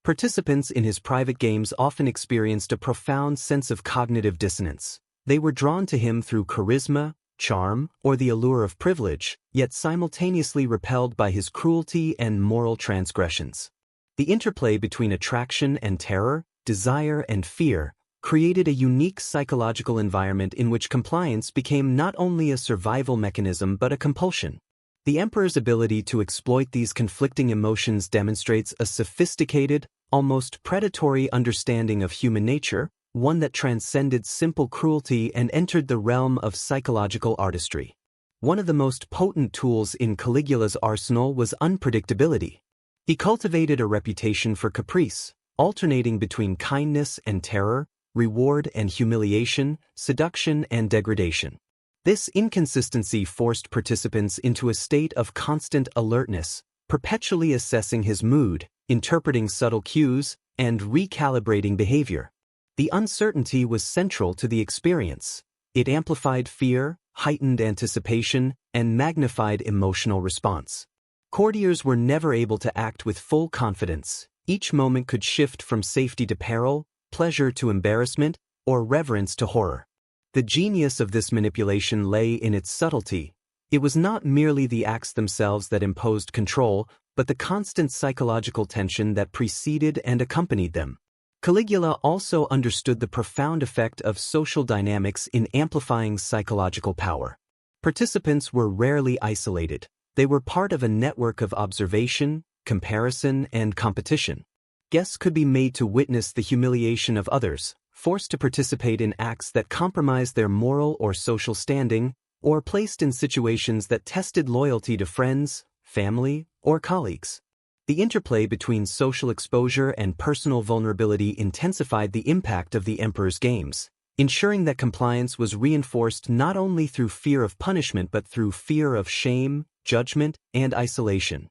Participants in his private games often experienced a profound sense of cognitive dissonance. They were drawn to him through charisma, charm, or the allure of privilege, yet simultaneously repelled by his cruelty and moral transgressions. The interplay between attraction and terror, desire and fear, created a unique psychological environment in which compliance became not only a survival mechanism but a compulsion. The emperor's ability to exploit these conflicting emotions demonstrates a sophisticated, almost predatory understanding of human nature, one that transcended simple cruelty and entered the realm of psychological artistry. One of the most potent tools in Caligula's arsenal was unpredictability. He cultivated a reputation for caprice, alternating between kindness and terror, reward and humiliation, seduction and degradation. This inconsistency forced participants into a state of constant alertness, perpetually assessing his mood, interpreting subtle cues, and recalibrating behavior. The uncertainty was central to the experience. It amplified fear, heightened anticipation, and magnified emotional response. Courtiers were never able to act with full confidence. Each moment could shift from safety to peril, pleasure to embarrassment, or reverence to horror. The genius of this manipulation lay in its subtlety. It was not merely the acts themselves that imposed control, but the constant psychological tension that preceded and accompanied them. Caligula also understood the profound effect of social dynamics in amplifying psychological power. Participants were rarely isolated. They were part of a network of observation, comparison, and competition. Guests could be made to witness the humiliation of others, forced to participate in acts that compromised their moral or social standing, or placed in situations that tested loyalty to friends, family, or colleagues. The interplay between social exposure and personal vulnerability intensified the impact of the emperor's games, ensuring that compliance was reinforced not only through fear of punishment but through fear of shame, judgment, and isolation.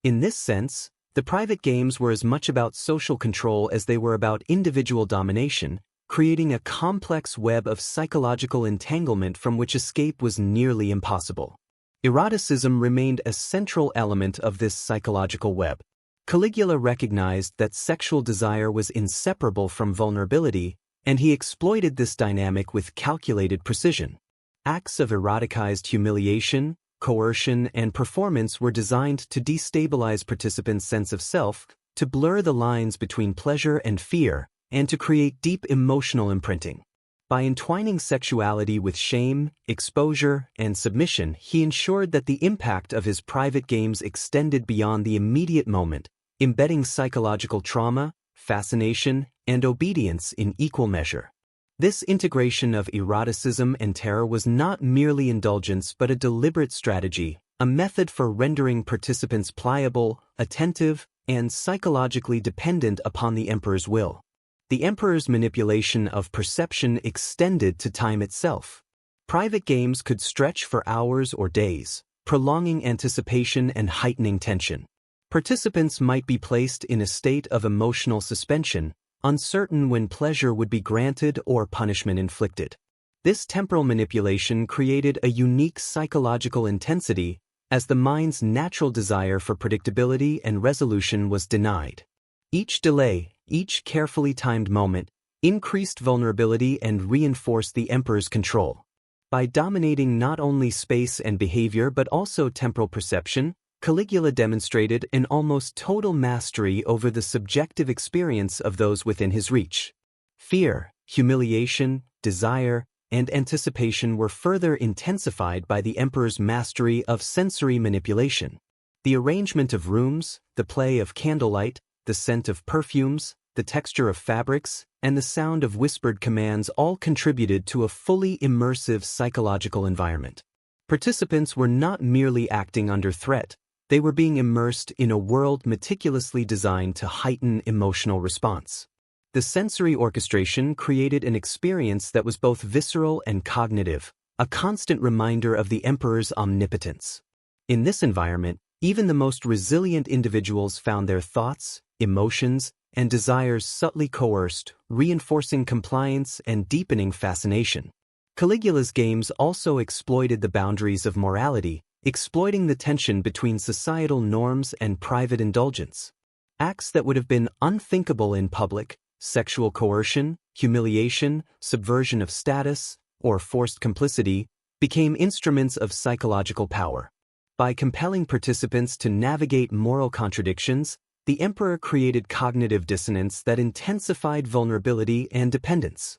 In this sense, the private games were as much about social control as they were about individual domination, creating a complex web of psychological entanglement from which escape was nearly impossible. Eroticism remained a central element of this psychological web. Caligula recognized that sexual desire was inseparable from vulnerability, and he exploited this dynamic with calculated precision. Acts of eroticized humiliation, coercion, and performance were designed to destabilize participants' sense of self, to blur the lines between pleasure and fear, and to create deep emotional imprinting. By entwining sexuality with shame, exposure, and submission, he ensured that the impact of his private games extended beyond the immediate moment, embedding psychological trauma, fascination, and obedience in equal measure. This integration of eroticism and terror was not merely indulgence but a deliberate strategy, a method for rendering participants pliable, attentive, and psychologically dependent upon the emperor's will. The emperor's manipulation of perception extended to time itself. Private games could stretch for hours or days, prolonging anticipation and heightening tension. Participants might be placed in a state of emotional suspension, uncertain when pleasure would be granted or punishment inflicted. This temporal manipulation created a unique psychological intensity, as the mind's natural desire for predictability and resolution was denied. Each delay, each carefully timed moment, increased vulnerability and reinforced the emperor's control. By dominating not only space and behavior but also temporal perception, Caligula demonstrated an almost total mastery over the subjective experience of those within his reach. Fear, humiliation, desire, and anticipation were further intensified by the emperor's mastery of sensory manipulation. The arrangement of rooms, the play of candlelight, the scent of perfumes, the texture of fabrics, and the sound of whispered commands all contributed to a fully immersive psychological environment. Participants were not merely acting under threat, they were being immersed in a world meticulously designed to heighten emotional response. The sensory orchestration created an experience that was both visceral and cognitive, a constant reminder of the emperor's omnipotence. In this environment, even the most resilient individuals found their thoughts, emotions, and desires subtly coerced, reinforcing compliance and deepening fascination. Caligula's games also exploited the boundaries of morality, exploiting the tension between societal norms and private indulgence. Acts that would have been unthinkable in public, sexual coercion, humiliation, subversion of status, or forced complicity, became instruments of psychological power. By compelling participants to navigate moral contradictions, the emperor created cognitive dissonance that intensified vulnerability and dependence.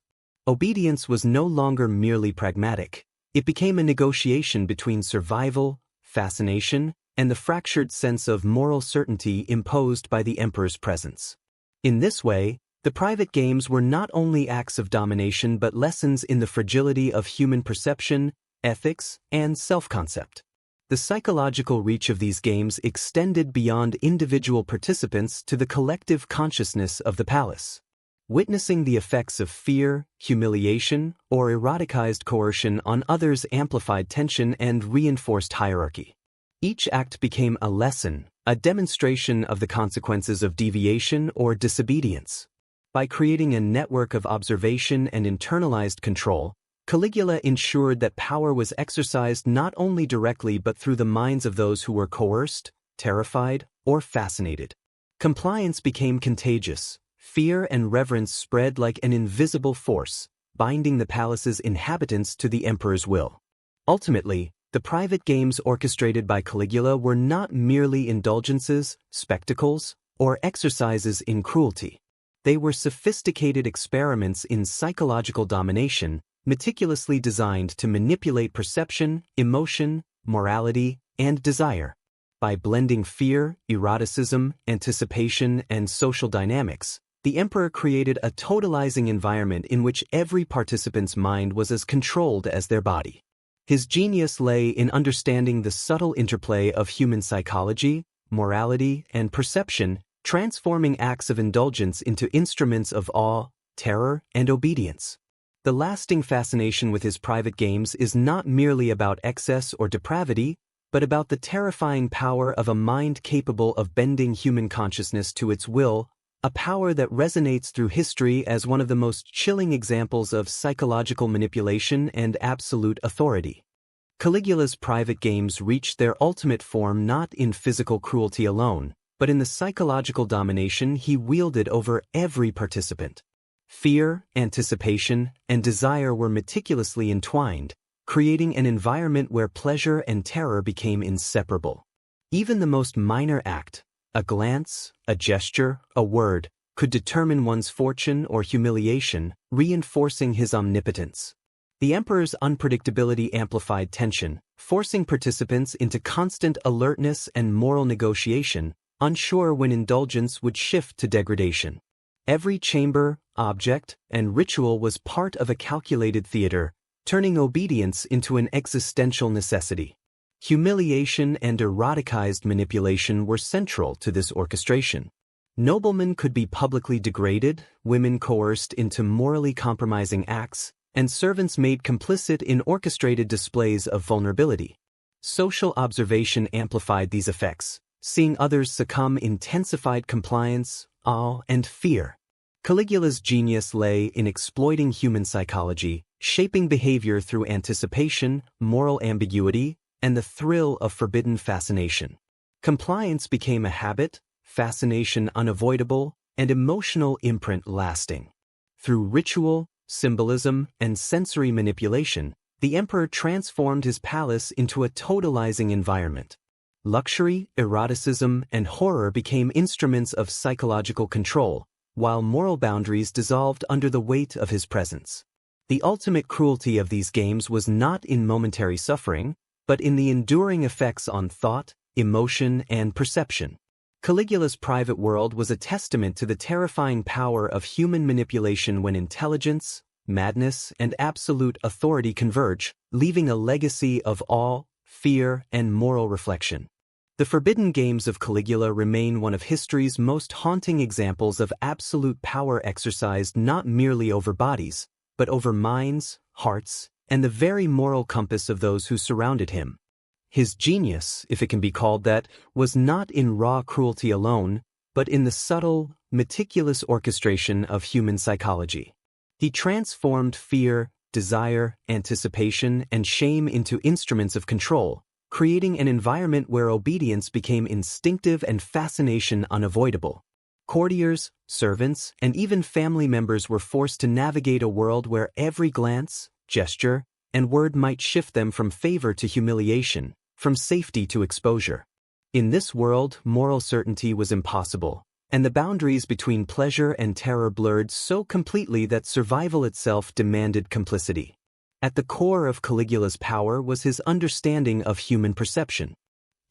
Obedience was no longer merely pragmatic. It became a negotiation between survival, fascination, and the fractured sense of moral certainty imposed by the emperor's presence. In this way, the private games were not only acts of domination but lessons in the fragility of human perception, ethics, and self-concept. The psychological reach of these games extended beyond individual participants to the collective consciousness of the palace. Witnessing the effects of fear, humiliation, or eroticized coercion on others amplified tension and reinforced hierarchy. Each act became a lesson, a demonstration of the consequences of deviation or disobedience. By creating a network of observation and internalized control, Caligula ensured that power was exercised not only directly but through the minds of those who were coerced, terrified, or fascinated. Compliance became contagious. Fear and reverence spread like an invisible force, binding the palace's inhabitants to the emperor's will. Ultimately, the private games orchestrated by Caligula were not merely indulgences, spectacles, or exercises in cruelty. They were sophisticated experiments in psychological domination, meticulously designed to manipulate perception, emotion, morality, and desire. By blending fear, eroticism, anticipation, and social dynamics, the emperor created a totalizing environment in which every participant's mind was as controlled as their body. His genius lay in understanding the subtle interplay of human psychology, morality, and perception, transforming acts of indulgence into instruments of awe, terror, and obedience. The lasting fascination with his private games is not merely about excess or depravity, but about the terrifying power of a mind capable of bending human consciousness to its will, a power that resonates through history as one of the most chilling examples of psychological manipulation and absolute authority. Caligula's private games reached their ultimate form not in physical cruelty alone, but in the psychological domination he wielded over every participant. Fear, anticipation, and desire were meticulously entwined, creating an environment where pleasure and terror became inseparable. Even the most minor act, a glance, a gesture, a word, could determine one's fortune or humiliation, reinforcing his omnipotence. The emperor's unpredictability amplified tension, forcing participants into constant alertness and moral negotiation, unsure when indulgence would shift to degradation. Every chamber, object, and ritual was part of a calculated theater, turning obedience into an existential necessity. Humiliation and eroticized manipulation were central to this orchestration. Noblemen could be publicly degraded, women coerced into morally compromising acts, and servants made complicit in orchestrated displays of vulnerability. Social observation amplified these effects. Seeing others succumb intensified compliance, awe, and fear. Caligula's genius lay in exploiting human psychology, shaping behavior through anticipation, moral ambiguity, and the thrill of forbidden fascination. Compliance became a habit, fascination unavoidable, and emotional imprint lasting. Through ritual, symbolism, and sensory manipulation, the emperor transformed his palace into a totalizing environment. Luxury, eroticism, and horror became instruments of psychological control, while moral boundaries dissolved under the weight of his presence. The ultimate cruelty of these games was not in momentary suffering, but in the enduring effects on thought, emotion, and perception. Caligula's private world was a testament to the terrifying power of human manipulation when intelligence, madness, and absolute authority converge, leaving a legacy of awe, fear, and moral reflection. The forbidden games of Caligula remain one of history's most haunting examples of absolute power exercised not merely over bodies, but over minds, hearts, and the very moral compass of those who surrounded him. His genius, if it can be called that, was not in raw cruelty alone, but in the subtle, meticulous orchestration of human psychology. He transformed fear, desire, anticipation, and shame into instruments of control, creating an environment where obedience became instinctive and fascination unavoidable. Courtiers, servants, and even family members were forced to navigate a world where every glance, gesture, and word might shift them from favor to humiliation, from safety to exposure. In this world, moral certainty was impossible, and the boundaries between pleasure and terror blurred so completely that survival itself demanded complicity. At the core of Caligula's power was his understanding of human perception.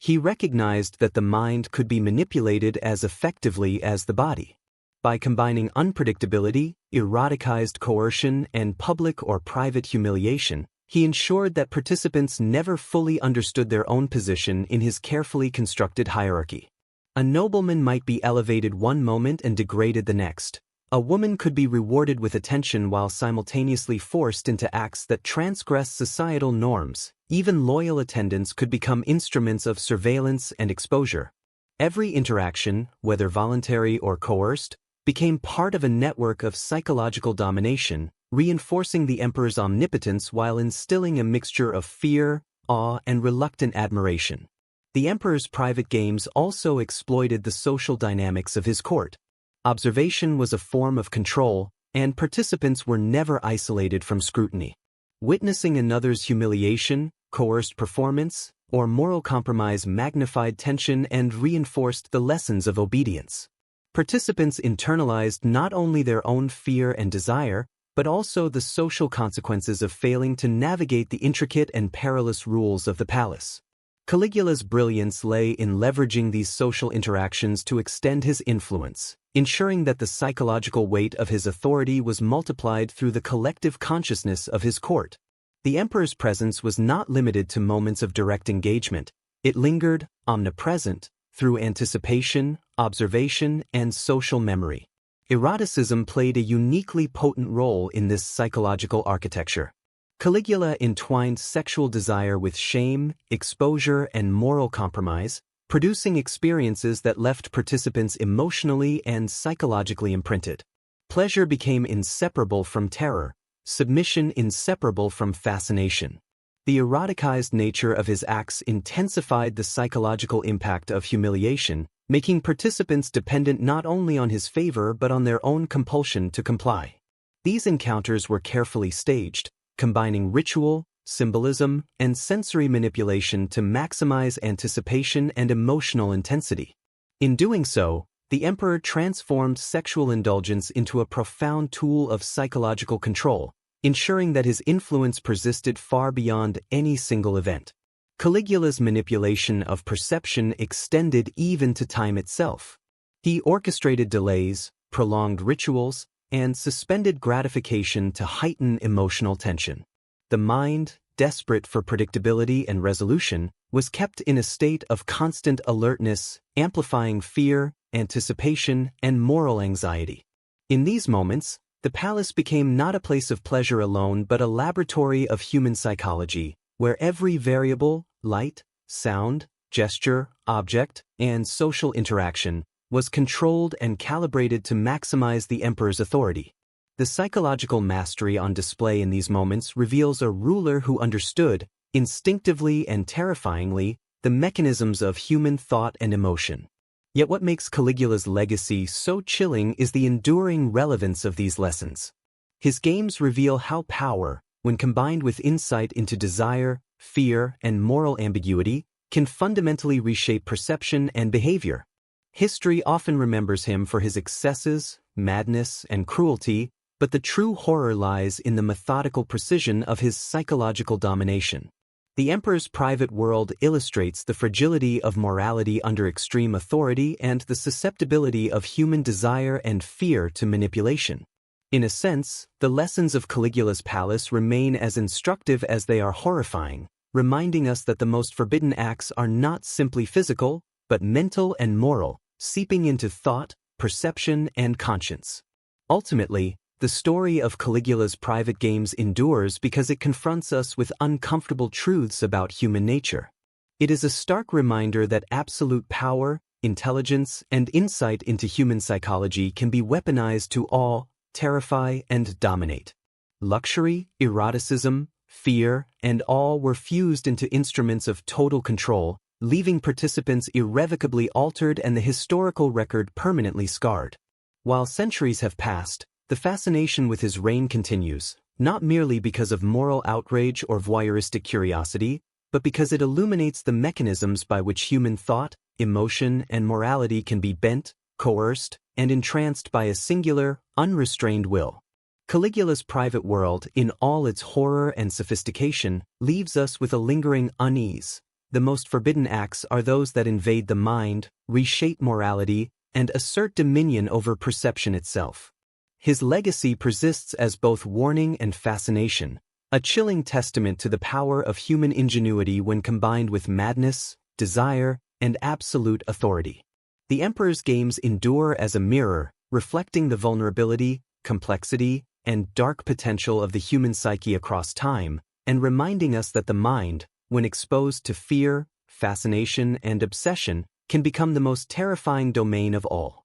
He recognized that the mind could be manipulated as effectively as the body. By combining unpredictability, eroticized coercion, and public or private humiliation, he ensured that participants never fully understood their own position in his carefully constructed hierarchy. A nobleman might be elevated one moment and degraded the next. A woman could be rewarded with attention while simultaneously forced into acts that transgress societal norms. Even loyal attendants could become instruments of surveillance and exposure. Every interaction, whether voluntary or coerced, became part of a network of psychological domination, reinforcing the emperor's omnipotence while instilling a mixture of fear, awe, and reluctant admiration. The emperor's private games also exploited the social dynamics of his court. Observation was a form of control, and participants were never isolated from scrutiny. Witnessing another's humiliation, coerced performance, or moral compromise magnified tension and reinforced the lessons of obedience. Participants internalized not only their own fear and desire, but also the social consequences of failing to navigate the intricate and perilous rules of the palace. Caligula's brilliance lay in leveraging these social interactions to extend his influence, ensuring that the psychological weight of his authority was multiplied through the collective consciousness of his court. The emperor's presence was not limited to moments of direct engagement. It lingered, omnipresent, through anticipation, observation, and social memory. Eroticism played a uniquely potent role in this psychological architecture. Caligula entwined sexual desire with shame, exposure, and moral compromise, producing experiences that left participants emotionally and psychologically imprinted. Pleasure became inseparable from terror, submission inseparable from fascination. The eroticized nature of his acts intensified the psychological impact of humiliation, making participants dependent not only on his favor but on their own compulsion to comply. These encounters were carefully staged, combining ritual, symbolism, and sensory manipulation to maximize anticipation and emotional intensity. In doing so, the emperor transformed sexual indulgence into a profound tool of psychological control, ensuring that his influence persisted far beyond any single event. Caligula's manipulation of perception extended even to time itself. He orchestrated delays, prolonged rituals, and suspended gratification to heighten emotional tension. The mind, desperate for predictability and resolution, was kept in a state of constant alertness, amplifying fear, anticipation, and moral anxiety. In these moments, the palace became not a place of pleasure alone but a laboratory of human psychology, where every variable, light, sound, gesture, object, and social interaction was controlled and calibrated to maximize the emperor's authority. The psychological mastery on display in these moments reveals a ruler who understood, instinctively and terrifyingly, the mechanisms of human thought and emotion. Yet what makes Caligula's legacy so chilling is the enduring relevance of these lessons. His games reveal how power, when combined with insight into desire, fear, and moral ambiguity, can fundamentally reshape perception and behavior. History often remembers him for his excesses, madness, and cruelty, but the true horror lies in the methodical precision of his psychological domination. The emperor's private world illustrates the fragility of morality under extreme authority and the susceptibility of human desire and fear to manipulation. In a sense, the lessons of Caligula's palace remain as instructive as they are horrifying, reminding us that the most forbidden acts are not simply physical, but mental and moral, seeping into thought, perception, and conscience. Ultimately, the story of Caligula's private games endures because it confronts us with uncomfortable truths about human nature. It is a stark reminder that absolute power, intelligence, and insight into human psychology can be weaponized to awe, terrify, and dominate. Luxury, eroticism, fear, and awe were fused into instruments of total control, leaving participants irrevocably altered and the historical record permanently scarred. While centuries have passed, the fascination with his reign continues, not merely because of moral outrage or voyeuristic curiosity, but because it illuminates the mechanisms by which human thought, emotion, and morality can be bent, coerced, and entranced by a singular, unrestrained will. Caligula's private world, in all its horror and sophistication, leaves us with a lingering unease. The most forbidden acts are those that invade the mind, reshape morality, and assert dominion over perception itself. His legacy persists as both warning and fascination, a chilling testament to the power of human ingenuity when combined with madness, desire, and absolute authority. The emperor's games endure as a mirror, reflecting the vulnerability, complexity, and dark potential of the human psyche across time, and reminding us that the mind, when exposed to fear, fascination, and obsession, can become the most terrifying domain of all.